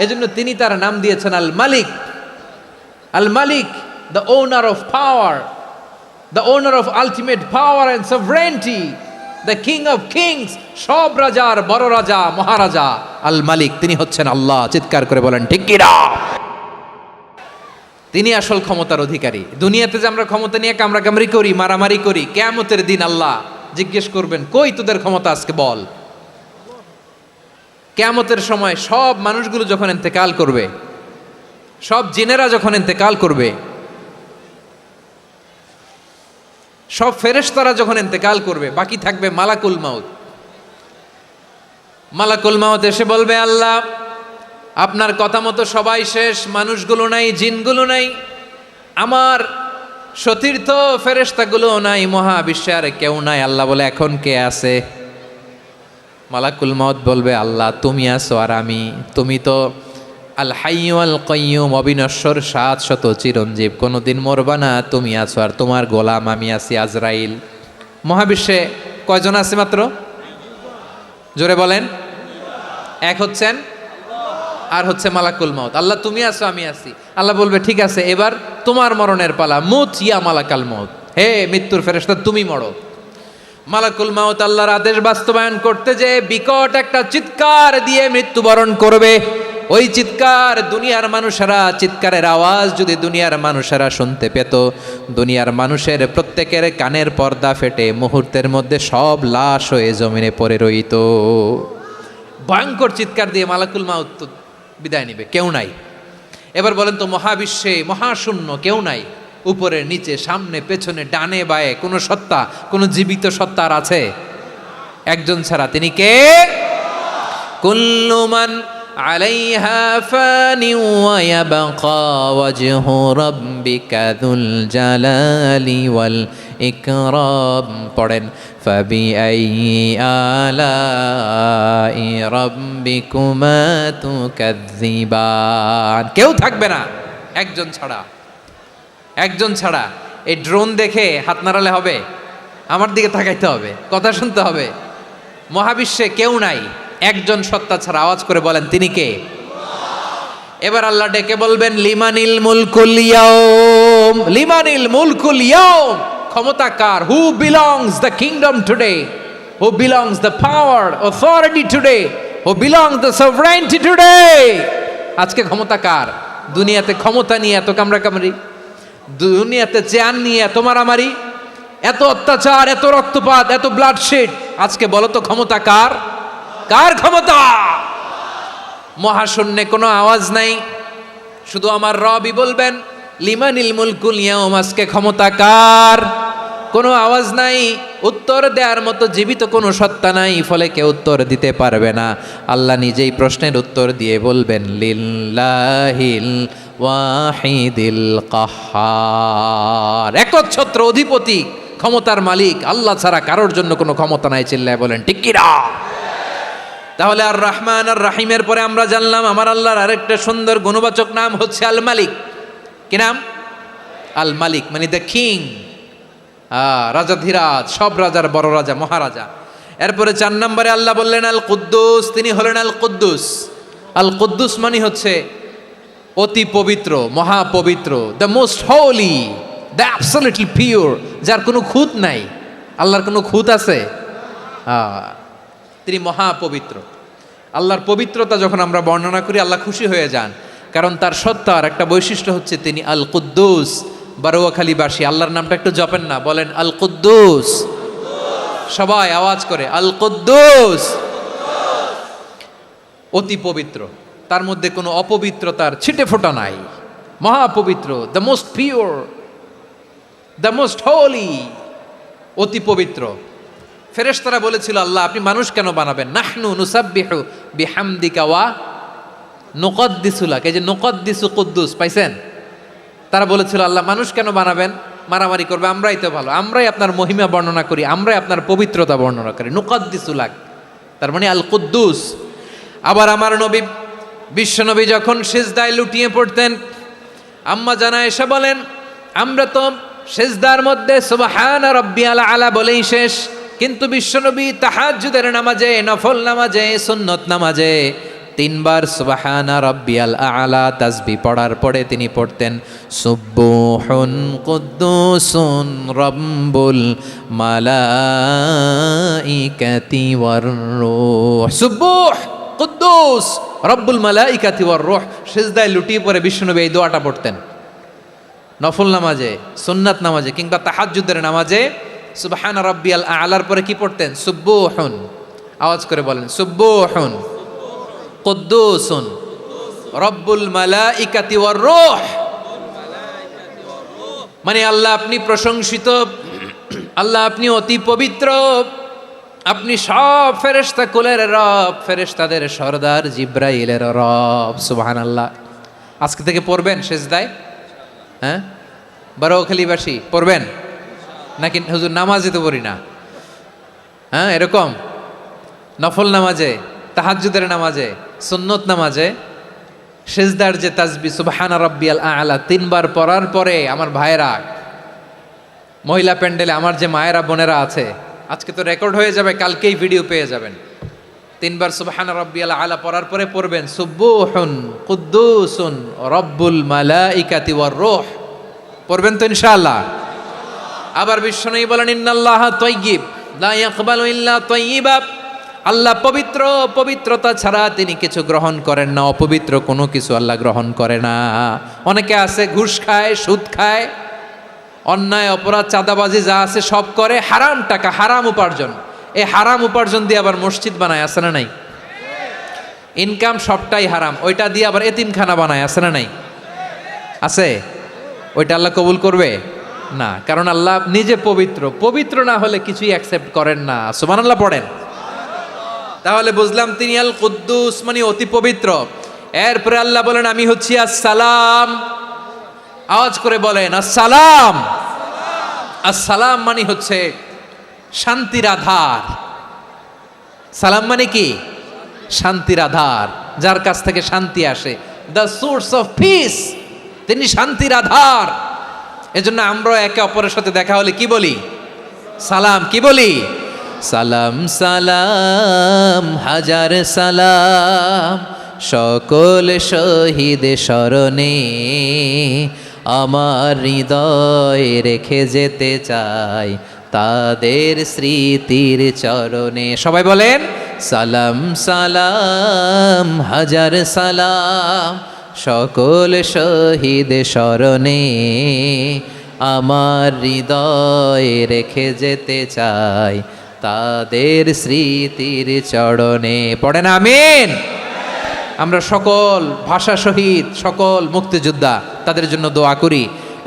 এজন্য তিনি তার নাম দিয়েছেন আল মালিক। আল মালিক, the owner of power, the owner of ultimate power and sovereignty, the king of kings, সব রাজার বড় রাজা, মহারাজা আল মালিক, তিনি হচ্ছেন আল্লাহ। চিৎকার করে বলেন ঠিক কি না? তিনি আসল ক্ষমতার অধিকারী। দুনিয়াতে যে আমরা ক্ষমতা নিয়ে কামড়াকামড়ি করি, মারামারি করি, কিয়ামতের দিন আল্লাহ জিজ্ঞেস করবেন, কই তোদের ক্ষমতা আজকে বল। কিয়ামতের সময় সব মানুষগুলো যখন ইন্তেকাল করবে, সব জিনেরা যখন ইন্তেকাল করবে, সব ফেরেশতারা যখন ইন্তেকাল করবে, বাকি থাকবে মালাকুল মাউত। মালাকুল মাউত এসে বলবে, আল্লাহ আপনার কথা মতো সবাই শেষ, মানুষগুলো নাই, জিনগুলো নাই, আমার সতীর্থ ফেরেশতাগুলো নাই, মহাবিশ্বে আর কেউ নাই। আল্লাহ বলে, এখন কে আছে? মালাকুল মাউত বলবে, আল্লাহ তুমি আছো আর আমি। তুমি তো আল হাইয়্যু আল কাইয়্যুম, অবিনশ্বর, শাশ্বত, চিরঞ্জীব, কোনোদিন মরবা না, তুমি আছো আর তোমার গোলাম আমি আছি আজরাইল। মহাবিশ্বে কয়জন আছে মাত্র? জোরে বলেন। এক হচ্ছেন আর হচ্ছে মালাকুল মাউত। আল্লাহ তুমি আছো আমি আছি। আল্লাহ বলবে, ঠিক আছে, এবার তোমার মরণের পালা, মুত ইয়া মালাকাল মাউত, হে মৃত্যুর ফেরেশতা তুমি মরো। মালাকুল মাউত আল্লাহর আদেশ বাস্তবায়ন করতে যে বিকট একটা চিৎকার দিয়ে মৃত্যুবরণ করবে। ওই চিৎকার দুনিয়ার মানুষেরা, চিৎকারের আওয়াজ যদি দুনিয়ার মানুষেরা শুনতে পেত, দুনিয়ার মানুষের প্রত্যেকের কানের পর্দা ফেটে মুহূর্তের মধ্যে সব লাশ হয়ে জমিনে পড়ে রইত। ভয়ঙ্কর চিৎকার দিয়ে মালাকুল মাউত বিদায় নিবে, কেউ নাই। এবার বলেন তো, মহাবিশ্বে মহাশূন্য, কেউ নাই, উপরে নিচে, সামনে পেছনে, ডানে বায়ে কোনো সত্তা, কোনো জীবিত সত্তা আর আছে? একজন ছাড়া, তিনি কে? কুল্লু মান আলাইহা ফানি ওয়া ইয়াবকা ওয়াজহু রাব্বিকা যুল জালালি ওয়াল ইকরাম। পড়েন, ফাবিআইয়ি আলাই রাব্বিকুমা তুকাযযিবান। কেউ থাকবে না একজন ছাড়া, একজন ছাড়া। এই ড্রোন দেখে হাত নাড়ালে হবে? আমার দিকে তাকাইতে হবে, কথা শুনতে হবে। মহাবিশ্বে কেউ নাই, একজন সত্তা ছাড়া। আওয়াজ করে বলেন তিনি কে? এবার আল্লাহ ডেকে বলবেন, লিমানিল মুলকুল ইয়াউম, লিমানিল মুলকুল ইয়াউম, ক্ষমতা কার? Who belongs the kingdom today, who belongs the power authority today, who belongs the sovereignty today. আজকে ক্ষমতা কার? দুনিয়াতে ক্ষমতা নিয়ে এত কামড়াকামড়ি, দুনিয়াতে চেয়ার নিয়ে এত মারামারি, এত অত্যাচার, এত রক্তপাত, এত ব্লাডশেড, আজকে বলো তো ক্ষমতা কার? কার ক্ষমতা? মহাশূন্যে কোনো আওয়াজ নাই, শুধু আমার রবই বলবেন, লিমানিল মুলকুল ইয়াউম, আজকে ক্ষমতা কার? কোনো আওয়াজ নাই, উত্তর দেওয়ার মতো জীবিত কোনো সত্তা নাই, ফলে কেউ উত্তর দিতে পারবে না। আল্লাহ নিজেই প্রশ্নের উত্তর দিয়ে বলবেন, লিল্লাহিল ওয়াহিদিল কাহ্হার, একচ্ছত্র অধিপতি, ক্ষমতার মালিক আল্লাহ ছাড়া কারোর জন্য কোনো ক্ষমতা নাই। চিল্লায় বলেন ঠিক কি না? তাহলে আর রহমান আর রাহিমের পরে আমরা জানলাম আমার আল্লাহর আরেকটা সুন্দর গুণবাচক নাম হচ্ছে আল মালিক। কি নাম? আল মালিক, মানে দ্য কিং, রাজাধিরাজ, সব রাজার বড় রাজা, মহারাজা। এরপরে 4 নম্বরে আল্লাহ বললেন আল কুদ্দুস, তিনি হলেন আল কুদ্দুস। আল কুদ্দুস মানে হচ্ছে অতি পবিত্র, মহাপবিত্র, the most holy, the absolutely pure, যার কোনো খুঁত নাই। আল্লাহর কোনো খুঁত আছে? তিনি মহাপবিত্র। আল্লাহর পবিত্রতা যখন আমরা বর্ণনা করি আল্লাহ খুশি হয়ে যান, কারণ তার সত্তার একটা বৈশিষ্ট্য হচ্ছে তিনি আল কুদ্দুস। বারোয়াখালীবাসী আল্লাহর নামটা একটু জপেন না, বলেন আল কুদ্দুস, সবাই আওয়াজ করে আল কুদ্দুস। অতি পবিত্র, তার মধ্যে কোনো অপবিত্রতার ছিটে ফোঁটা নাই, মহাপবিত্র, the most pure, the most holy, অতি পবিত্র। ফেরেশতারা বলেছিল আল্লাহ আপনি মানুষ কেন বানাবেন? নাহনু নুসাব্বিহু বিহামদিকা ওয়া নুকদ্দিসু লাক, এই যে নুকদ্দিসু কুদ্দুস পাইছেন? তারা বলেছিল আল্লাহ মানুষ কেন বানাবেন, মারামারি করবে, আমরাই তো ভালো, আমরাই আপনার মহিমা বর্ণনা করি, আমরাই আপনার পবিত্রতা বর্ণনা করি, নুকদ্দিসু লাক, তার মানে আল কুদ্দুস। আবার আমার নবী বিশ্বনবী যখন সিজদায় লুটিয়ে পড়তেন, আম্মা জানা এসে বলেন আমরা তো সিজদার মধ্যে সুবহান রাব্বিয়াল আলা বলেই শেষ, কিন্তু বিশ্বনবী তাহাজ্জুদের নামাজে, নফল নামাজে, সুন্নত নামাজে 3 বার সুবহান রাব্বিয়াল আলা তাসবিহ পড়ার পরে তিনি পড়তেন সুবহুন কুদ্দুসুন রাব্বুল মালাইকাতি ওয়ার রূহ। সুবহ কুদ্দুস রব্বুল মালাইকাতি ওয়ার রূহ। সিজদায় লুটিয়ে পড়ে বিশ্বনবী এই দোয়াটা পড়তেন নফল নামাজে, সুন্নাত নামাজে কিংবা তাহাজ্জুদের নামাজে। সুবহান রাব্বিয়াল আলার পরে কি পড়তেন? সুবহুন, আওয়াজ করে বলেন সুবহুন কুদ্দুসুন রব্বুল মালাইকাতি ওয়ার রূহ। মানে আল্লাহ আপনি প্রশংসিত, আল্লাহ আপনি অতি পবিত্র, আপনি সব ফেরেশতা কুলের রব, ফেরেশতাদের সরদার জিব্রাইলের রব। সুবহানাল্লাহ। আজকে থেকে পড়বেন সিজদায়? হ্যাঁ, বারোয়াখালীবাসী পড়বেন নাকি? হুজুর নামাজে তো পড়ি না। হ্যাঁ, এরকম নফল নামাজে, তাহাজ্জুদের নামাজে, সুন্নত নামাজে সিজদার যে তাসবিহ সুবহান রাব্বিয়াল আলা 3 বার পড়ার পরে আমার ভাইয়েরা, মহিলা প্যান্ডেলে আমার যে মায়েরা বোনেরা আছে, আজকে তো রেকর্ড হয়ে যাবে, কালকেই ভিডিও পেয়ে যাবেন। 3 বার সুবহান রাব্বিয়াল আলা পড়ার পরে পড়বেন সুবহুন কুদ্দুসুন রব্বুল মালাইকাতি ওয়ার রূহ। পড়বেন তো ইনশাআল্লাহ? আবার বিশ্বনবী বলেন ইন্নাল্লাহা তাইয়্যিব লা ইয়াকবালু ইল্লা তাইয়্যিবা। আল্লাহ পবিত্র, পবিত্রতা ছাড়া তিনি কিছু গ্রহণ করেন না, অপবিত্র কোনো কিছু আল্লাহ গ্রহণ করে না। অনেকে আছে ঘুষ খায়, সুদ খায়, অন্যায় অপরাধ চাঁদাবাজি যা আছে সব করে, হারাম টাকা, হারাম উপার্জন। এই হারাম উপার্জন দিয়ে আবার মসজিদ বানায়, আছে না নাই? ইনকাম সবটাই হারাম, ওইটা দিয়ে আবার এতিমখানা বানায়, আছে না নাই? আছে। ওইটা আল্লাহ কবুল করবে না, কারণ আল্লাহ নিজে পবিত্র, পবিত্র না হলে কিছুই অ্যাকসেপ্ট করেন না। সুবহানাল্লাহ পড়েন। তাহলে বুঝলাম তিনি আল কুদ্দুস মানে অতি পবিত্র। এরপরে আল্লাহ বলেন আমি হচ্ছি আসসালাম। আওয়াজ করে বলেন আসসালাম। আসসালাম মানে হচ্ছে শান্তির আধার। সালাম মানে কি? শান্তির আধার, যার কাছ থেকে শান্তি আসে, দ্য সোর্স অফ পিস। তিনি শান্তির আধার। এজন্য আমরা একে অপরের সাথে দেখা হলে কি বলি? সালাম। কি বলি? সালাম সালাম হাজার সালাম সকল শহীদ স্মরণে আমার হৃদয় রেখে যেতে চাই তাদের স্মৃতির চরণে। সবাই বলেন সালাম সালাম হাজার সালাম সকল শহীদ স্মরণে আমার হৃদয় রেখে যেতে চাই তাদের স্মৃতির চরণে। পড়েন আমিন। আমরা সকল ভাষা শহীদ, সকল মুক্তিযোদ্ধা, তাদের জন্য দোয়া করি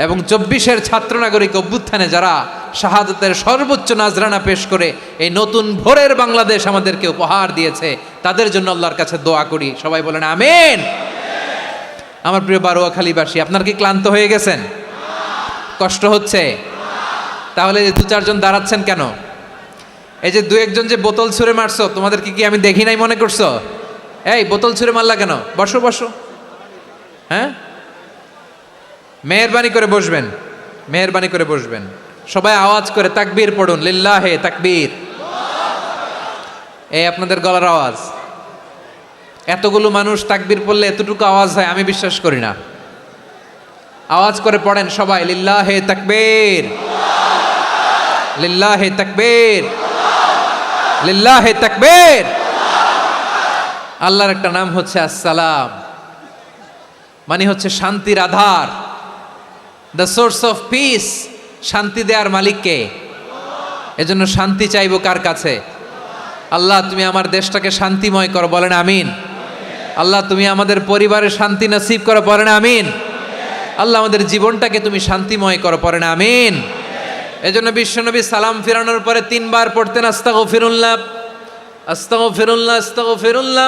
এবং 24-এর ছাত্র নাগরিক অভ্যুত্থানে যারা শাহাদাতের সর্বোচ্চ নাজরানা পেশ করে এই নতুন ভোরের বাংলাদেশ আমাদেরকে উপহার দিয়েছে, তাদের জন্য আল্লাহর কাছে দোয়া করি। সবাই বলেন আমিন। আমার প্রিয় বারোয়াখালীবাসী, আপনার কি ক্লান্ত হয়ে গেছেন? কষ্ট হচ্ছে? তাহলে 2-4 জন দাঁড়াচ্ছেন কেন? এই যে দু একজন যে বোতল ছুঁড়ে মারছো, তোমাদেরকে কি আমি দেখি নাই মনে করছো? এই বোতল ছুঁড়ে মারলা কেন? বসো বসো। হ্যাঁ, মেহেরবানি করে বসবেন, মেহেরবানি করে বসবেন। সবাই আওয়াজ করে তাকবীর পড়ুন, লিল্লাহে তাকবীর। এই আপনাদের গলার আওয়াজ। এতগুলো মানুষ তাকবীর পড়লে এতটুকু আওয়াজ হয় আমি বিশ্বাস করি না। আওয়াজ করে পড়েন সবাই, লিল্লাহে তাকবীর, লিল্লাহে তাকবীর, লিল্লাহে তাকবীর। আল্লাহর একটা নাম হচ্ছে আসসালাম, মানে হচ্ছে শান্তির আধার, দ্য সোর্স অফ পিস। শান্তি দেওয়ার মালিক কে? এজন্য শান্তি চাইবো কার কাছে? আল্লাহ তুমি আমার দেশটাকে শান্তিময় করো, বলেন আমিন। আল্লাহ তুমি আমাদের পরিবারে শান্তি নসিব করো, বলেন আমিন। আল্লাহ আমাদের জীবনটাকে তুমি শান্তিময় করো, পড়েন আমিন। এজন্য বিশ্বনবী সালাম ফিরানোর পরে 3 বার পড়তেন আস্তাগফিরুল্লাহ, আস্তাগফিরুল্লাহ, আস্তাগফিরুল্লাহ।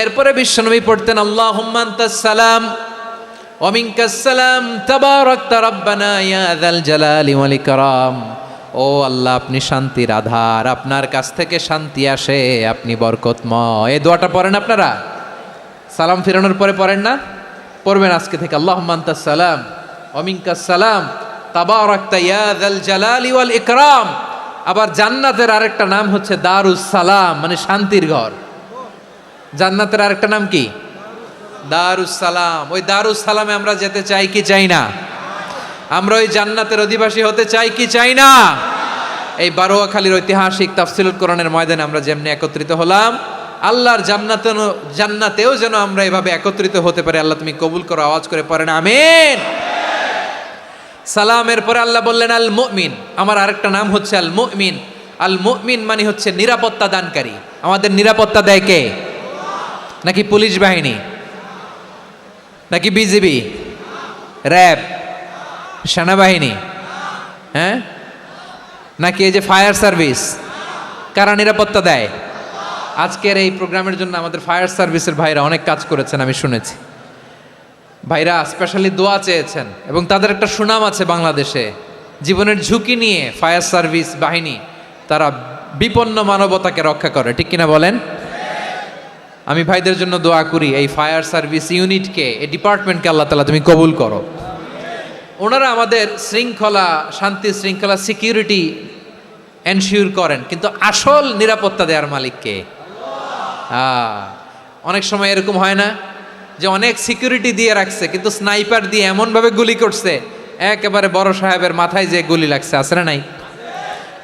এরপরে বিশ্বনবী পড়তেন আল্লাহুম্মা আনতাস সালাম ওয়া মিনকাস সালাম তাবারাকতা রাব্বানা ইয়া যাল জালালি ওয়াল ইকরাম। ও আল্লাহ আপনি শান্তির আধার, আপনার কাছ থেকে শান্তি আসে, আপনি বরকতময়। এই দোয়াটা পড়েন আপনারা সালাম ফিরানোর পরে, পড়েন না? পড়বেন আজকে থেকে, আল্লাহুম্মা আনতাস সালাম ওয়া মিনকাস সালাম তাবারাকতা ইয়া যাল জালালি ওয়াল ইকরাম। আবার জান্নাতের আরেকটা নাম হচ্ছে দারুস সালাম, মানে শান্তির ঘর। জান্নাতের আরেকটা নাম কি? দারুস সালাম। ওই দারুস সালামে আমরা যেতে চাই কি চাই না? আমরা ওই জান্নাতের অধিবাসী হতে চাই কি চাই না? এই বারোয়াখালীর ঐতিহাসিক তাফসীরুল কোরআনের ময়দানে আমরা যেমনি একত্রিত হলাম, আল্লাহর জান্নাতেও যেন আমরা এভাবে একত্রিত হতে পারি। আল্লাহ তুমি কবুল করো, আওয়াজ করে পড়েন আমিন। সালামের পরে আল্লাহ বললেন আল মুমিন। আমার আরেকটা নাম হচ্ছে আল মুমিন। আল মুমিন মানে হচ্ছে নিরাপত্তা দানকারী। আমাদের নিরাপত্তা দেয় কে? নাকি পুলিশ বাহিনী, নাকি বিজিবি, র্যাব, সেনাবাহিনী, হ্যাঁ, নাকি এই যে ফায়ার সার্ভিস? কারা নিরাপত্তা দেয়? আজকের এই প্রোগ্রামের জন্য আমাদের ফায়ার সার্ভিসের ভাইরা অনেক কাজ করেছেন, আমি শুনেছি। ভাইরা স্পেশালি দোয়া চেয়েছেন এবং তাদের একটা সুনাম আছে বাংলাদেশে। জীবনের ঝুঁকি নিয়ে ফায়ার সার্ভিস বাহিনী তারা বিপন্ন মানবতাকে রক্ষা করে, ঠিক কিনা বলেন? আমি ভাইদের জন্য দোয়া করি, এই ফায়ার সার্ভিস ইউনিটকে, এই ডিপার্টমেন্টকে আল্লাহ তাআলা তুমি কবুল করো। ওনারা আমাদের শৃঙ্খলা, শান্তি শৃঙ্খলা, সিকিউরিটি এনশিওর করেন, কিন্তু আসল নিরাপত্তা দেওয়ার মালিক কে? অনেক সময় এরকম হয় না যে অনেক সিকিউরিটি দিয়ে রাখছে, কিন্তু স্নাইপার দিয়ে এমনভাবে গুলি করছে একেবারে বড় সাহেবের মাথায় যে গুলি লাগছে, আছে না নাই?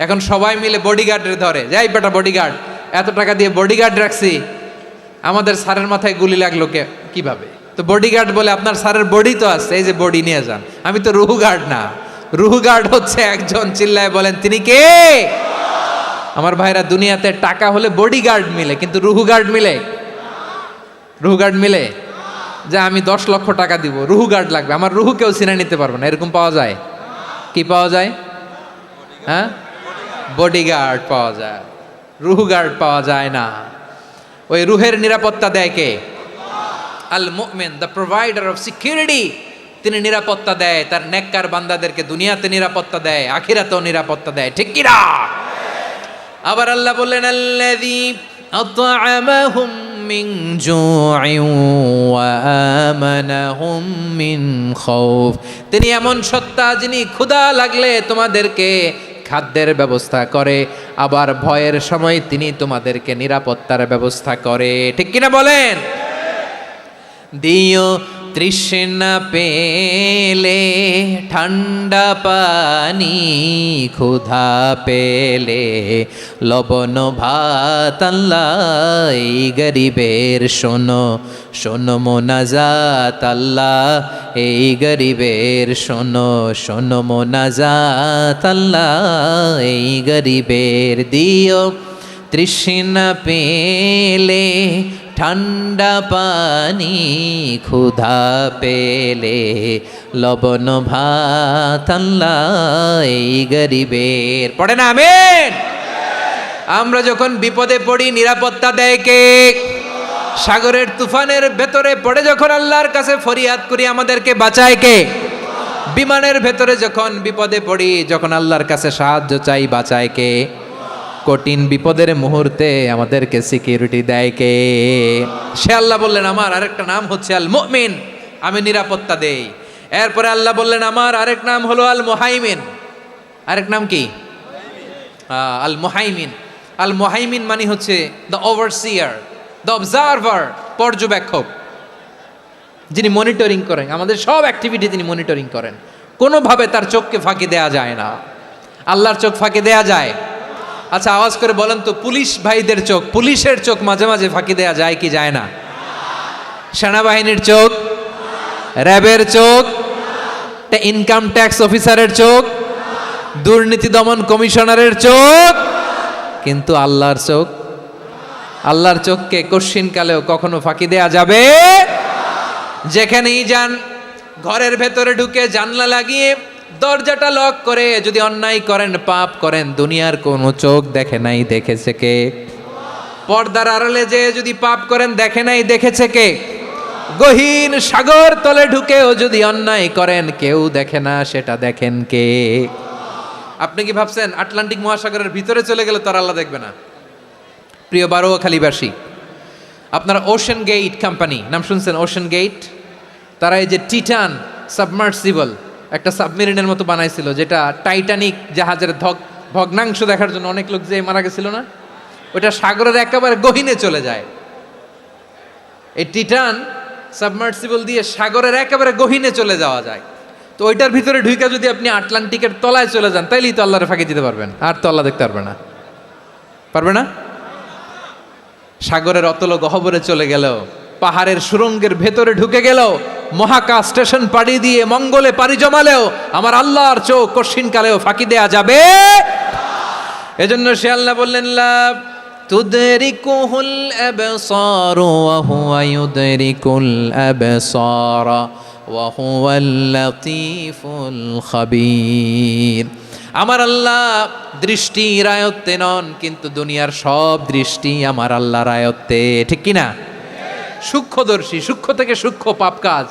এখন সবাই মিলে বডিগার্ডের ধরে, যাই বেটা বডিগার্ড, এত টাকা দিয়ে বডিগার্ড রাখছি, আমাদের স্যারের মাথায় গুলি লাগলো কিভাবে? তো বডিগার্ড বলে আপনার স্যারের বডি তো আছে, এই যে বডি নিয়ে যান। আমি তো রুহু গার্ড না, রুহু গার্ড হচ্ছে একজন, চিল্লায় বলেন তিনি কে? আমার ভাইরা, দুনিয়াতে টাকা হলে বডিগার্ড মিলে, কিন্তু রুহু গার্ড মিলে? রুহু গার্ড মিলে? যে আমি 10 লক্ষ টাকা দিব, রুহু গার্ড লাগবে, আমার রুহু কেউ চিনে নিতে পারবে না, এরকম পাওয়া যায়? কি পাওয়া যায়? হ্যাঁ, বডিগার্ড পাওয়া যায়, রুহু গার্ড পাওয়া যায় না। ওই রুহের নিরাপত্তা দেয় কে? আল মুমিন, দ্য প্রোভাইডার অফ সিকিউরিটি। তিনি নিরাপত্তা দেয় তার নেককার বান্দাদেরকে, দুনিয়াতে নিরাপত্তা দেয়, আখিরাতেও নিরাপত্তা দেয়, ঠিক কি না? আবার আল্লাহ বললেন আল্লাযী আত'আমাহুম মিন জু'ইন ওয়া আমানাহুম মিন খাউফ। তিনি এমন সত্তা যিনি ক্ষুধা লাগলে তোমাদেরকে খাদ্যের ব্যবস্থা করে, আবার ভয়ের সময় তিনি তোমাদেরকে নিরাপত্তার ব্যবস্থা করে, ঠিক কিনা বলেন? দিও তৃষ্ণা পেলে ঠান্ডা পানি, ক্ষুধা পেলে লবণ ভাত, আল্লাহ এই গরিবের শোনো শোনো মোনাজাত, আল্লাহ এই গরিবের শোনো শোনো মোনাজাত, আল্লাহ এই গরিবের। দিও তৃষ্ণা পেলে ঠান্ডা পানি, ক্ষুধা পেলে লবণ ভাত, আল্লাহ এই গরিবের। পড়ে না আমিন? আমরা যখন বিপদে পড়ি নিরাপত্তা দেয় কে? সাগরের তুফানের ভেতরে পড়ে যখন আল্লাহর কাছে ফরিয়াদ করি আমাদেরকে বাঁচায় কে? বিমানের ভেতরে যখন বিপদে পড়ি, যখন আল্লাহর কাছে সাহায্য চাই, বাঁচায় কে? কঠিন বিপদের মুহূর্তে আমাদেরকে সিকিউরিটি দেয় কে? সে আল্লাহ বললেন আমার আরেকটা নাম হচ্ছে আল মুমিন, আমি নিরাপত্তা দেই। এরপরে আল্লাহ বললেন আমার আরেক নাম হলো আল মুহাইমিন। আরেক নাম কি? আল মুহাইমিন। আল মুহাইমিন মানে হচ্ছে দ্য ওভারসিয়ার, দ্য অবজারভার, পর্যবেক্ষক, যিনি মনিটরিং করেন আমাদের সব অ্যাক্টিভিটি, তিনি মনিটরিং করেন। কোনোভাবে তার চোখকে ফাঁকি দেয়া যায় না। আল্লাহর চোখ ফাঁকি দেয়া যায়? আচ্ছা আওয়াজ করে বলেন তো, পুলিশ ভাইদের চোখ, পুলিশের চোখ মাঝে মাঝে ফাঁকি দেয়া যায় কি যায় না? সেনাবাহিনীর চোখ, র্যাবের চোখ, ইনকাম ট্যাক্স অফিসারের চোখ, দুর্নীতি দমন কমিশনারের চোখ, কিন্তু আল্লাহর চোখ, আল্লাহর চোখকে কশ্চিনকালেও কখনো ফাঁকি দেয়া যাবে? যেখানেই যান, ঘরের ভেতরে ঢুকে জানলা লাগিয়ে দরজাটা লক করে যদি অন্যায় করেন, পাপ করেন, দুনিয়ার কোনো চোখ দেখে নাই, দেখেছে কে? পর্দার আড়ালে যে যদি পাপ করেন, দেখে নাই, দেখেছে কে? গহীন সাগর তলে ঢুকেও যদি অন্যায় করেন, কেউ দেখে না, সেটা দেখেন কে? আপনি কি ভাবছেন আটলান্টিক মহাসাগরের ভিতরে চলে গেলে তার আল্লাহ দেখবে না? প্রিয় বারোয়াখালীবাসী, আপনারা ওশেন গেট কোম্পানি নাম শুনছেন? ওশেন গেট, তারা এই যে টিটান সাবমার্সিবল একটা সাবমেরিনের মতো বানাইছিল, যেটা টাইটানিক জাহাজের ভগ্নাংশ দেখার জন্য অনেক লোক যে মারা গেছিল না, ওটা সাগরের একেবারে গহীনে চলে যায়। এই টিটান সাবমার্সিবল দিয়ে সাগরের একেবারে গহীনে চলে যাওয়া যায়। তো ওইটার ভিতরে ঢুকে যদি আপনি আটলান্টিকের তলায় চলে যান, তাইলেই তো আল্লাহরে ফাঁকি দিতে পারবেন, আর তো আল্লাহ দেখতে পারবে না। পারবে না? সাগরের অতল গহ্বরে চলে গেল, পাহাড়ের সুরঙ্গের ভেতরে ঢুকে গেল, মহাকাশ স্টেশন পাড়ি দিয়ে মঙ্গলে পাড়ি জমালেও আমার আল্লাহর চোখ কশ্চিনকালেও ফাঁকি দেয়া যাবে? এজন্য সে আল্লাহ বললেন লা তুদরিকুহুল আবসার ওয়া হুয়া ইউদরিকুল আবসার ওয়া হুয়াল লাতীফুল খাবীর। আমার আল্লাহ দৃষ্টির আয়ত্তে নন, কিন্তু দুনিয়ার সব দৃষ্টি আমার আল্লাহর আয়ত্তে, ঠিক কিনা? সূক্ষ্মদর্শী, সূক্ষ্ম থেকে সূক্ষ্ম পাপ কাজ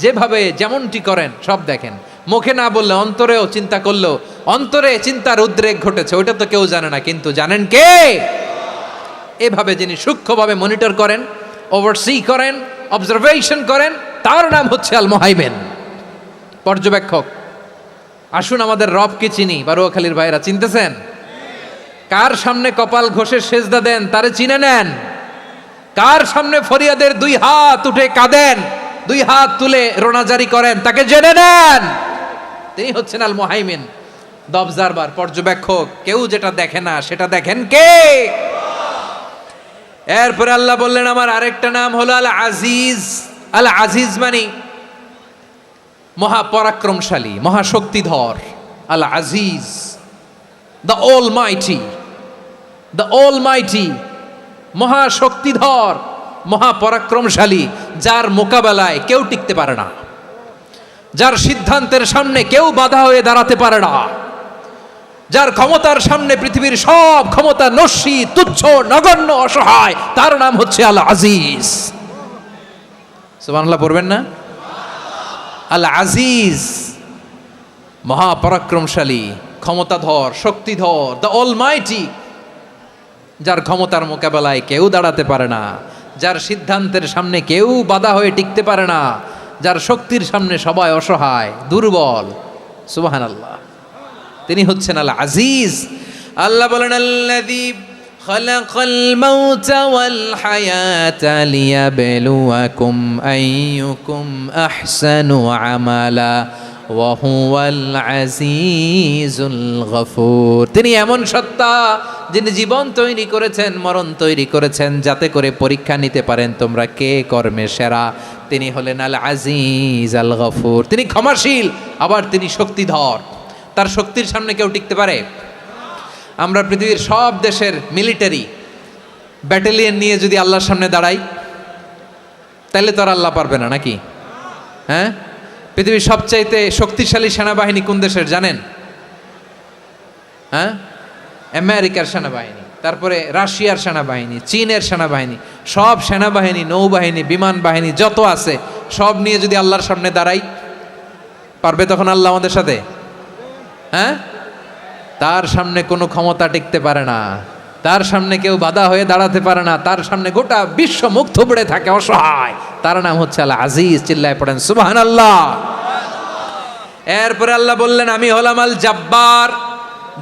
যেভাবে যেমনটি করেন সব দেখেন। মুখে না বললে অন্তরেও চিন্তা করলেও অন্তরে চিন্তার উদ্রেক ঘটেছে, ওইটা তো কেউ জানে না, কিন্তু জানেন কে? এভাবে যিনি সূক্ষ্মভাবে মনিটর করেন, ওভারসি করেন, অবজারভেশন করেন, তার নাম হচ্ছে আল মুহাইমিন, পর্যবেক্ষক। আসুন আমাদের রবকে চিনি। বারোয়াখালীর ভাইরা চিনতেছেন? কার সামনে কপাল ঘষে সেজদা দেন তারে চিনে নেন। কার সামনে ফরিয়াদের দুই হাত উঠে কাঁদেন, দুই হাত তুলে রোনাজারি করেন, তাকে জেনে নেন। তিনি হচ্ছেন আল মুহাইমিন, দ্য অবজারভার, পর্যবেক্ষক। কেউ যেটা দেখে না সেটা দেখেন কে? এরপরে আল্লাহ বললেন আমার আরেকটা নাম হলো আল আজিজ। আল আজিজ মানে মহাপরাক্রমশালী, মহাশক্তিধর। আল আজিজ, দ্য অলমাইটি, দ্য অলমাইটি, মহাশক্তিধর, মহাপরাক্রমশালী, যার মোকাবেলায় কেউ টিকতে পারে না, যার সিদ্ধান্তের সামনে কেউ বাধা হয়ে দাঁড়াতে পারে না, যার ক্ষমতার সামনে পৃথিবীর সব ক্ষমতা নস্যি, তুচ্ছ, নগণ্য, অসহায়, তার নাম হচ্ছে আল আজিজ। সুবহানাল্লাহ পড়বেন না? আল আজিজ, মহাপরাক্রমশালী, ক্ষমতাধর, শক্তিধর, দ্য অলমাইটি, যার ক্ষমতার মোকাবেলায় কেউ দাঁড়াতে পারে না, যার সিদ্ধান্তের সামনে কেউ বাধা হয়ে টিকতে পারে না, যার শক্তির সামনে সবাই অসহায়, দুর্বল। সুবহানাল্লাহ, তিনি হচ্ছেন আল আজিজ। আল্লাহ বলেন আল্লাযী খালাকাল মাউতা ওয়াল হায়াতা লিয়াবলুয়াকুম আইয়ুকুম আহসানু আমালা ওয়া হুয়াল আজিজুল গফুর। তিনি এমন সত্তা যিনি জীবন তৈরি করেছেন, মরণ তৈরি করেছেন, যাতে করে পরীক্ষা নিতে পারেন তোমরা কে কর্মে সেরা। তিনি হলেন আল আজিজ আল গফুর। তিনি ক্ষমাশীল, আবার তিনি শক্তিধর। তার শক্তির সামনে কেউ টিকতে পারে? আমরা পৃথিবীর সব দেশের মিলিটারি ব্যাটালিয়ন নিয়ে যদি আল্লাহর সামনে দাঁড়াই, তাহলে তো আর আল্লাহ পারবে না, নাকি? হ্যাঁ, পৃথিবীর সবচাইতে শক্তিশালী সেনাবাহিনী কোন দেশের জানেন? হ্যাঁ, আমেরিকার সেনাবাহিনী, তারপরে রাশিয়ার সেনাবাহিনী, চীনের সেনাবাহিনী, সব সেনাবাহিনী, নৌবাহিনী, বিমান বাহিনী যত আছে সব নিয়ে যদি আল্লাহর সামনে দাঁড়াই, পারবে তখন আল্লাহ আমাদের সাথে? হ্যাঁ, তার সামনে কোনো ক্ষমতা টিকতে পারে না, তার সামনে কেউ বাধা হয়ে দাঁড়াতে পারে না, তার সামনে গোটা বিশ্ব মুখ থুবড়ে থাকে অসহায়। তার নাম হচ্ছে আল আজিজ। চিল্লায় পড়েন সুবহানাল্লাহ। এরপরে আল্লাহ বললেন আমি হলাম আল জাব্বার।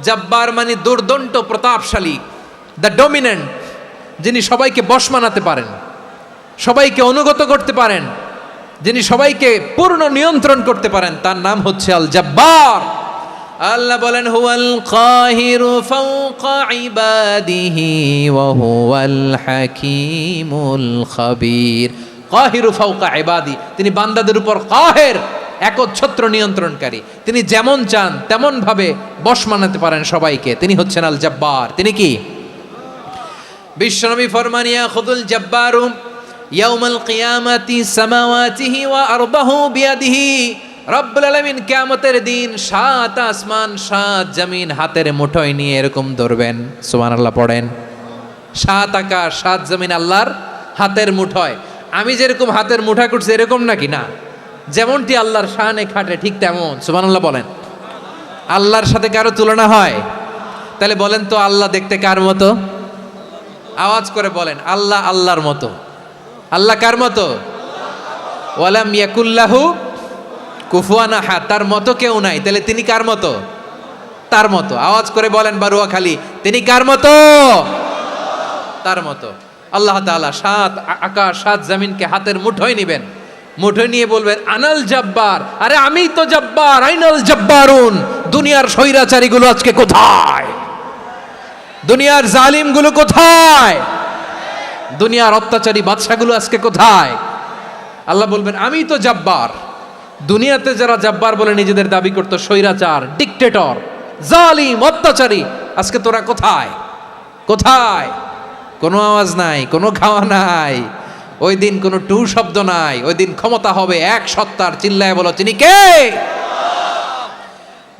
জাব্বার মানে দুর্দণ্ড প্রতাপশালী, দ্য ডমিনেন্ট, যিনি সবাইকে বশ মানাতে পারেন, সবাইকে অনুগত করতে পারেন, যিনি সবাইকে পূর্ণ নিয়ন্ত্রণ করতে পারেন, তার নাম হচ্ছে আল জাব্বার। আল্লাহ বলেন হুয়াল কাহিরু ফাওকা ইবাদিহি ওয়া হুয়াল হাকীমুল খাবীর। কাহিরু ফাওকা ইবাদি, তিনি বান্দাদের উপর কাহের, একচ্ছত্র নিয়ন্ত্রণকারী। তিনি যেমন চান তেমন ভাবে বশ মানাতে পারেন সবাইকে। তিনি হচ্ছেন আল জাব্বার। তিনি কি? বিশ্বনবী ফরমান ইয়াখুযুল জাব্বারু ইয়াউমাল কিয়ামাতি সামাওয়াতিহি ওয়া আরদাহু বিয়াদিহি। রব্বুল আলামিন কিয়ামতের দিন 7 আসমান 7 জমিন হাতের মুঠোয় নিয়ে এরকম ধরবেন। সুবহানাল্লাহ পড়েন। 7 আকাশ 7 জমিন আল্লাহর হাতের মুঠোয়। আমি যেরকম হাতের মুঠা করছি এরকম নাকি? না, যেমনটি আল্লাহর শানে খাটে ঠিক তেমন। সুবহানাল্লাহ বলেন। আল্লাহর সাথে কারো তুলনা হয়? তাহলে বলেন তো আল্লাহ দেখতে কার মতো? আওয়াজ করে বলেন আল্লাহ আল্লাহর মতো। আল্লাহ কার মতো? ওয়ালাম ইয়াকুল্লাহু কুফুয়ান আহাদ, তার মতো কেউ নাই। তাহলে তিনি কার মতো? তার মতো। আওয়াজ করে বলেন বারুয়াখালী, তিনি কার মতো? তার মতো। আল্লাহ তাআলা 7 আকাশ 7 জমিনকে হাতের মুঠোয় নিবেন, মুঠোয় নিয়ে বলবেন আনাল জাব্বার। আরে আমি তো জাব্বার। আইনাল জাব্বারুন। দুনিয়ার স্বৈরাচারীগুলো আজকে কোথায়? দুনিয়ার জালিমগুলো কোথায়? দুনিয়ার অত্যাচারী বাদশাগুলো আজকে কোথায়? আল্লাহ বলবেন আমি তো জাব্বার। দুনিয়াতে যারা জাব্বার বলে নিজেদের দাবি করতো, স্বৈরাচার, ডিক্টেটর, জালিম, অত্যাচারী, আজকে তোরা কোথায়? কোথায়? কোনো আওয়াজ নাই, কোনো খাওয়া নাই। ওই দিন কোনো টু শব্দ নাই। ওই দিন ক্ষমতা হবে এক সত্তার। চিল্লায় বলো তিনি কে?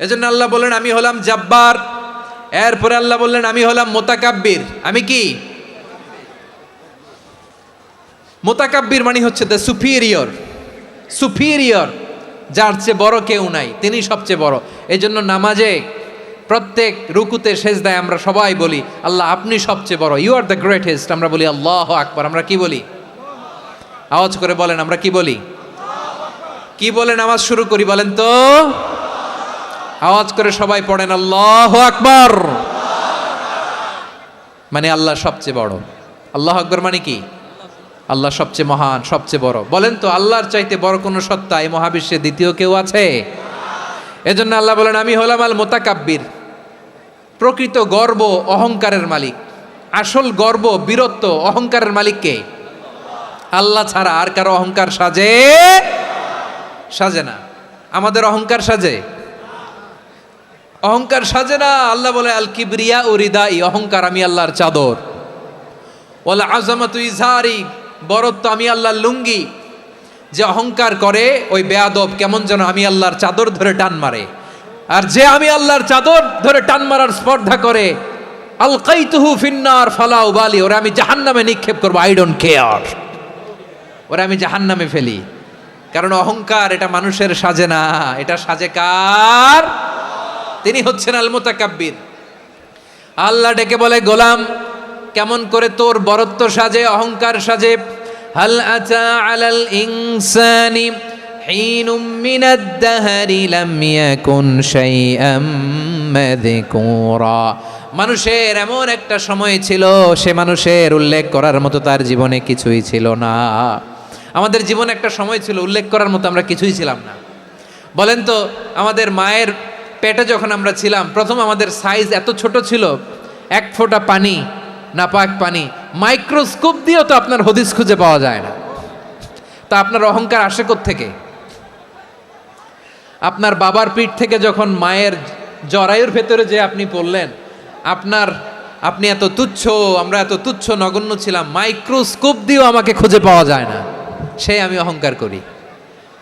এজন্য আল্লাহ বললেন আমি হলাম জাব্বার। এরপরে আল্লাহ বললেন আমি হলাম মুতাকাব্বির। আমি কি? মুতাকাব্বির মানে হচ্ছে দ্য সুপিরিয়র। সুপিরিয়র, যার চেয়ে বড় কেউ নাই, তিনি সবচেয়ে বড়। এই জন্য নামাজে প্রত্যেক রুকুতে সেজদায় আমরা সবাই বলি আল্লাহ আপনি সবচেয়ে বড়, ইউ আর দ্য গ্রেটেস্ট। আমরা বলি আল্লাহু আকবার। আমরা কি বলি? আওয়াজ করে বলেন আমরা কি বলি? কি বলে নামাজ শুরু করি বলেন তো? আওয়াজ করে সবাই পড়েন আল্লাহু আকবার। মানে আল্লাহ সবচেয়ে বড়। আল্লাহু আকবার মানে কি? আল্লাহ সবচেয়ে মহান, সবচেয়ে বড়। বলেন তো আল্লাহর চাইতে বড় কোন সত্তা এই মহাবিশ্বে দ্বিতীয় কেউ আছে? এজন্য আল্লাহ বলেন আমি হলাম আল মুতাকাব্বির। প্রকৃত গর্ব অহংকারের মালিক। আসল গর্ব, বীরত্ব, অহংকারের মালিক কে? আল্লাহ ছাড়া আর কারো অহংকার সাজে? সাজে না। আমাদের অহংকার সাজে? অহংকার সাজে না। আল্লাহ বলে আল কিবরিয়া উরিদাই, অহংকার আমি আল্লাহর চাদর। ওয়াল আযামাতু ইজারি, বরত্ব আমি আল্লাহর লুঙ্গি। যে অহংকার করে ওই বেয়াদব কেমন যেন আমি আল্লাহর চাদর ধরে টান মারে। আর যে আমি আল্লাহর চাদর ধরে টান মারার স্পর্ধা করে আলকাইতুহু ফিন্নার ফালা উবালি, ওরা আমি জাহান্নামে নিক্ষেপ করবো। আই ডোন্ট কেয়ার, ওরা আমি জাহান্নামে ফেলি। কারণ অহংকার এটা মানুষের সাজে না, এটা সাজে কার? তিনি হচ্ছেন আল মুতাকাব্বির। আল্লাহ ডেকে বলে গোলাম কেমন করে তোর বরত্ব সাজে, অহংকার সাজে? হাল আতা আলাল ইনসানি হিনুম মিনাদ দাহরি লাম ইয়াকুন শাইআম মাযকুরা। মানুষের এমন একটা সময় ছিল, সে মানুষের উল্লেখ করার মতো তার জীবনে কিছুই ছিল না। আমাদের জীবনে একটা সময় ছিল উল্লেখ করার মতো আমরা কিছুই ছিলাম না। বলেন তো আমাদের মায়ের পেটে যখন আমরা ছিলাম, প্রথম আমাদের সাইজ এত ছোট ছিল, 1 ফোঁটা পানি, নাপাক পানি, মাইক্রোস্কোপ দিয়েও তো আপনার হদিস খুঁজে পাওয়া যায় না। তা আপনার অহংকার আসে কোত্থেকে? আপনার বাবার পিঠ থেকে যখন মায়ের জরায়ুর ভেতরে যে আপনি পড়লেন, আপনি এত তুচ্ছ, আমরা এত তুচ্ছ নগণ্য ছিলাম, মাইক্রোস্কোপ দিয়েও আমাকে খুঁজে পাওয়া যায় না, সেই আমি অহংকার করি।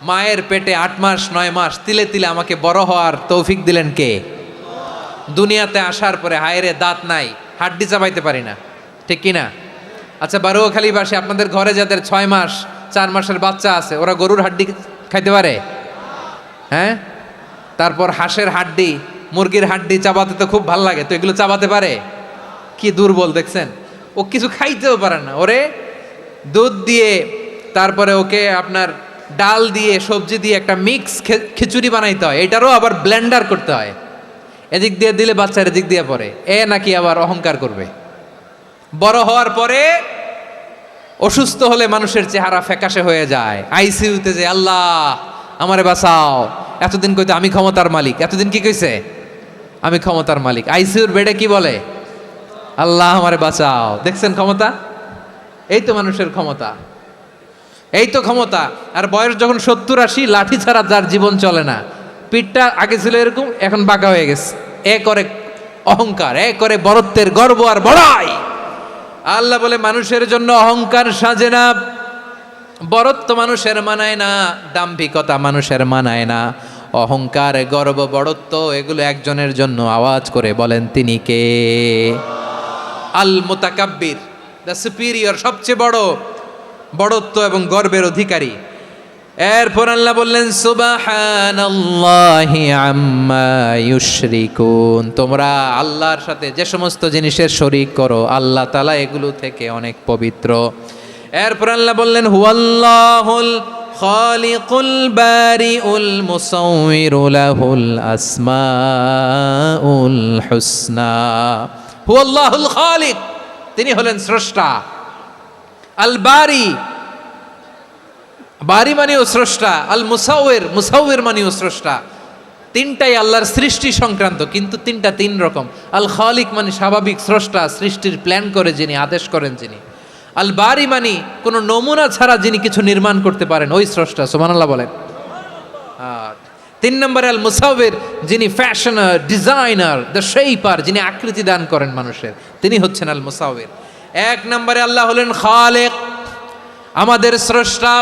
মায়ের পেটে 8 মাস 9 মাস তিলে তিলে আমাকে বড় হওয়ার তৌফিক দিলেন কে? দুনিয়াতে আসার পরে হায়রে দাঁত নাই, হাড্ডি চাবাইতে পারি না, ঠিক কিনা? আচ্ছা বারুয়াখালীবাসী, আপনাদের ঘরে যাদের 6 মাস 4 মাসের বাচ্চা আছে, ওরা গরুর হাড্ডি খাইতে পারে? হ্যাঁ। তারপর হাঁসের হাড্ডি, মুরগির হাড্ডি চাবাতে তো খুব ভালো লাগে, তো এগুলো চাবাতে পারে? কি দুর্বল দেখছেন, ও কিছু খাইতেও পারে না। ওরে দুধ দিয়ে, তারপরে ওকে আপনার ডাল দিয়ে, সবজি দিয়ে একটা মিক্স খিচুড়ি বানাইতে হয়, এটারও আবার ব্লেন্ডার করতে হয়। এদিক দিয়ে দিলে বাচ্চার এদিক দিয়ে পড়ে, এ নাকি আবার অহংকার করবে। বড় হওয়ার পরে অসুস্থ হলে মানুষের চেহারা ফ্যাকাশে হয়ে যায়, আইসিইউতে যে আল্লাহ আমারে বাঁচাও, এতদিন কইতো আমি ক্ষমতার মালিক, এতদিন কি কইছে আমি ক্ষমতার মালিক, আইসিইউর বেডে কি বলে আল্লাহ আমারে বাঁচাও। দেখছেন ক্ষমতা, এই তো মানুষের ক্ষমতা, এই তো ক্ষমতা। আর বয়স যখন 70-80, লাঠি ছাড়া যার জীবন চলে না, পিঠটা আগে ছিল এরকম, এখন বাঁকা হয়ে গেছে, এ করে অহংকার, এ করে বড়ত্বের গর্ব আর বড়াই। আল্লাহ বলে মানুষের জন্য অহংকার সাজে না, বড়ত্ব মানুষের মানায় না, দাম্ভিকতা মানুষের মানায় না, অহংকার গর্ব বড়ত্ব এগুলো একজনের জন্য। আওয়াজ করে বলেন তিনি কে? আল মুতাকাব্বির, দ্য সুপিরিয়র, সবচেয়ে বড় বড়ত্ব এবং গর্বের অধিকারী। এরপর আল্লাহ বললেন সুবহানাল্লাহি আম্মা ইউশরিকুন, তোমরা আল্লাহর সাথে যে সমস্ত জিনিসের শরীক করো আল্লাহ তাআলা এগুলো থেকে অনেক পবিত্র। এরপর আল্লাহ বললেন হুয়াল্লাহুল খালিকুল বারিউল মুসাউবিরু লাহুল আসমাউল হুসনা। হুয়াল্লাহুল খালিক, তিনি হলেন স্রষ্টা। আল বারি, বারি মানেও স্রষ্টা। আল মুসাউবির, মুসাউবির মানেও স্রষ্টা। তিনটাই আল্লাহর সৃষ্টি সংক্রান্ত, কিন্তু তিনটা তিন রকম। আল খালিক মানে স্বাভাবিক স্রষ্টা, সৃষ্টির প্ল্যান করে যিনি, আদেশ করেন যিনি। আল বারি মানে কোনো নমুনা ছাড়া যিনি কিছু নির্মাণ করতে পারেন, ওই স্রষ্টা। সুবহানাল্লাহ বলেন। আর 3 নম্বরে আল মুসাউবির, যিনি ফ্যাশনার, ডিজাইনার, দ্য শেপার, যিনি আকৃতি দান করেন মানুষের, তিনি হচ্ছেন আল মুসাউবির। 1 নম্বরে আল্লাহ হলেন খালেক, আমাদের স্রষ্টা।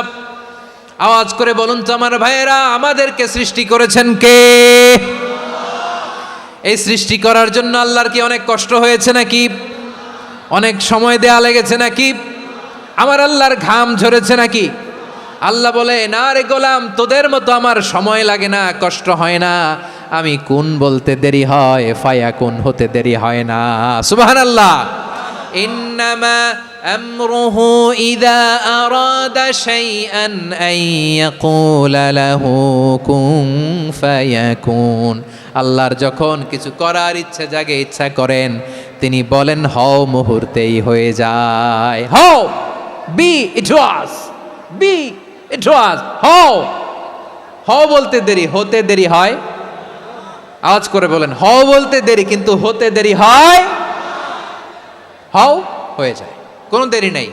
আওয়াজ করে বলুন তো আমার ভাইয়েরা, আমাদেরকে সৃষ্টি করেছেন কে? এই সৃষ্টি করার জন্য আল্লাহর কি অনেক কষ্ট হয়েছে নাকি? অনেক সময় দেয়া লেগেছে নাকি? আমার আল্লাহর ঘাম ঝরেছে নাকি? আল্লাহ বলে না রে গোলাম, তোদের মতো আমার সময় লাগে না, কষ্ট হয় না, আমি কুন বলতে দেরি হয়, ফায়াকুন হতে দেরি হয় না। সুবহানাল্লাহ। ইন্নামা আমরুহু ইযা আরাদা শাইআন আন ইয়াকুলা লাহু কুন ফায়াকুন। আল্লাহর যখন কিছু করার ইচ্ছা জাগে, ইচ্ছা করেন, তিনি বলেন হও, মুহূর্তেই হয়ে যায়। হও, বি ইট ওয়াজ, বি ইট ওয়াজ। হও, হও বলতে দেরি, হতে দেরি হয়। আওয়াজ করে বলেন, হও বলতে দেরি কিন্তু হতে দেরি হয়। হও হয়ে যায়, কোনো দেরি নাই।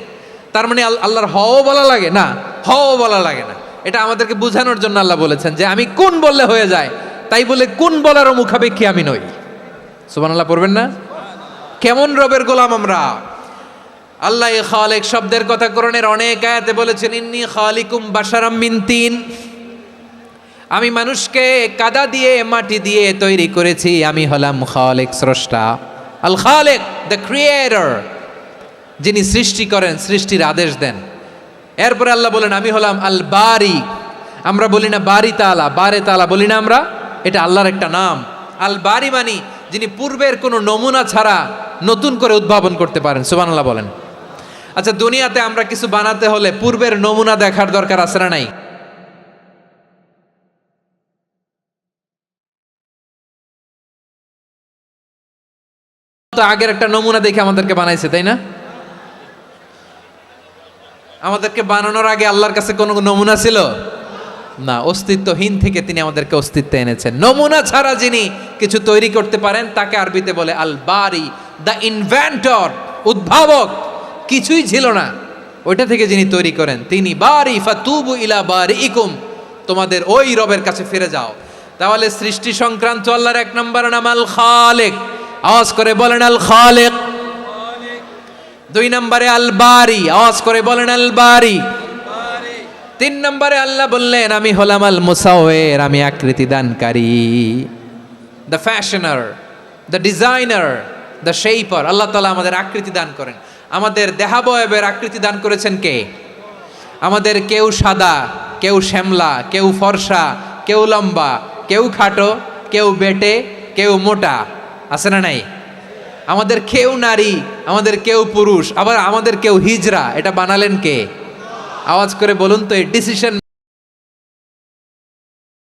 তার মানে আল্লাহর হও বলা লাগে না, হও বলা লাগে না। এটা আমাদেরকে বোঝানোর জন্য আল্লাহ বলেছেন যে আমি কোন বললে হয়ে যায়, তাই বলে কোন বলারও মুখাপেক্ষী আমি নই। সুবহানাল্লাহ পড়বেন না? কেমন রবের গোলাম আমরা। আল্লাহ এই খালিক শব্দের কথা কোরআনের অনেক আয়াতে বলেছেন, ইন্নী খালিকুম বাশারাম মিন তিন, আমি মানুষকে কাদা দিয়ে মাটি দিয়ে তৈরি করেছি, আমি হলাম খালিক স্রষ্টা। আল খালিক, দ্য ক্রিয়েটর, যিনি সৃষ্টি করেন, সৃষ্টির আদেশ দেন। এরপরে আল্লাহ বলেন আমি হলাম আল বারি। আমরা বলি না বারি তাআলা, বারে তাআলা বলি না আমরা, এটা আল্লাহর একটা নাম। আল বারি মানি যিনি পূর্বের কোনো নমুনা ছাড়া নতুন করে উদ্ভাবন করতে পারেন। সুবহানাল্লাহ বলেন। আচ্ছা, দুনিয়াতে আমরা কিছু বানাতে হলে পূর্বের নমুনা দেখার দরকার আছে না নাই? তো আগের একটা নমুনা দেখে আমাদেরকে বানাইছে, তাই না? আমাদেরকে বানানোর আগে আল্লাহর কাছে কোনো নমুনা ছিল না, অস্তিত্বহীন থেকে তিনি আমাদেরকে অস্তিত্বে এনেছেন। নমুনা ছাড়া যিনি কিছু তৈরি করতে পারেন তাকে আরবিতে বলে আল বারি, দ্য ইনভেন্টর, উদ্ভাবক। কিছুই ছিল না, ওইটা থেকে যিনি তৈরি করেন তিনি বারি। ফাতুবু ইলা বারিইকুম, তোমাদের ওই রবের কাছে ফিরে যাও। তাহলে সৃষ্টি সংক্রান্ত আল্লাহর 1 নম্বর নাম আল খালিক। আওয়াজ করে বলেন আল খালিক। 2 নম্বরে আল বারি, আওয়াজ করে বলেন আল বারি। 3 নম্বরে আল্লাহ বললেন আমি হলাম আল মুসাউবির, আমি আকৃতি দানকারী, the fashioner, the designer, the shaper. আল্লাহ তাআলা আমাদের আকৃতি দান করেন। আমাদের দেহাবয়বের আকৃতি দান করেছেন কে? আমাদের কেউ সাদা, কেউ শ্যামলা, কেউ ফর্সা, কেউ লম্বা, কেউ খাটো, কেউ বেটে, কেউ মোটা, আছে না নাই? আমাদের কেউ নারী, আমাদের কেউ পুরুষ, আবার আমাদের কেউ হিজড়া, এটা বানালেন কে? আওয়াজ করে বলুন তো, এই ডিসিশন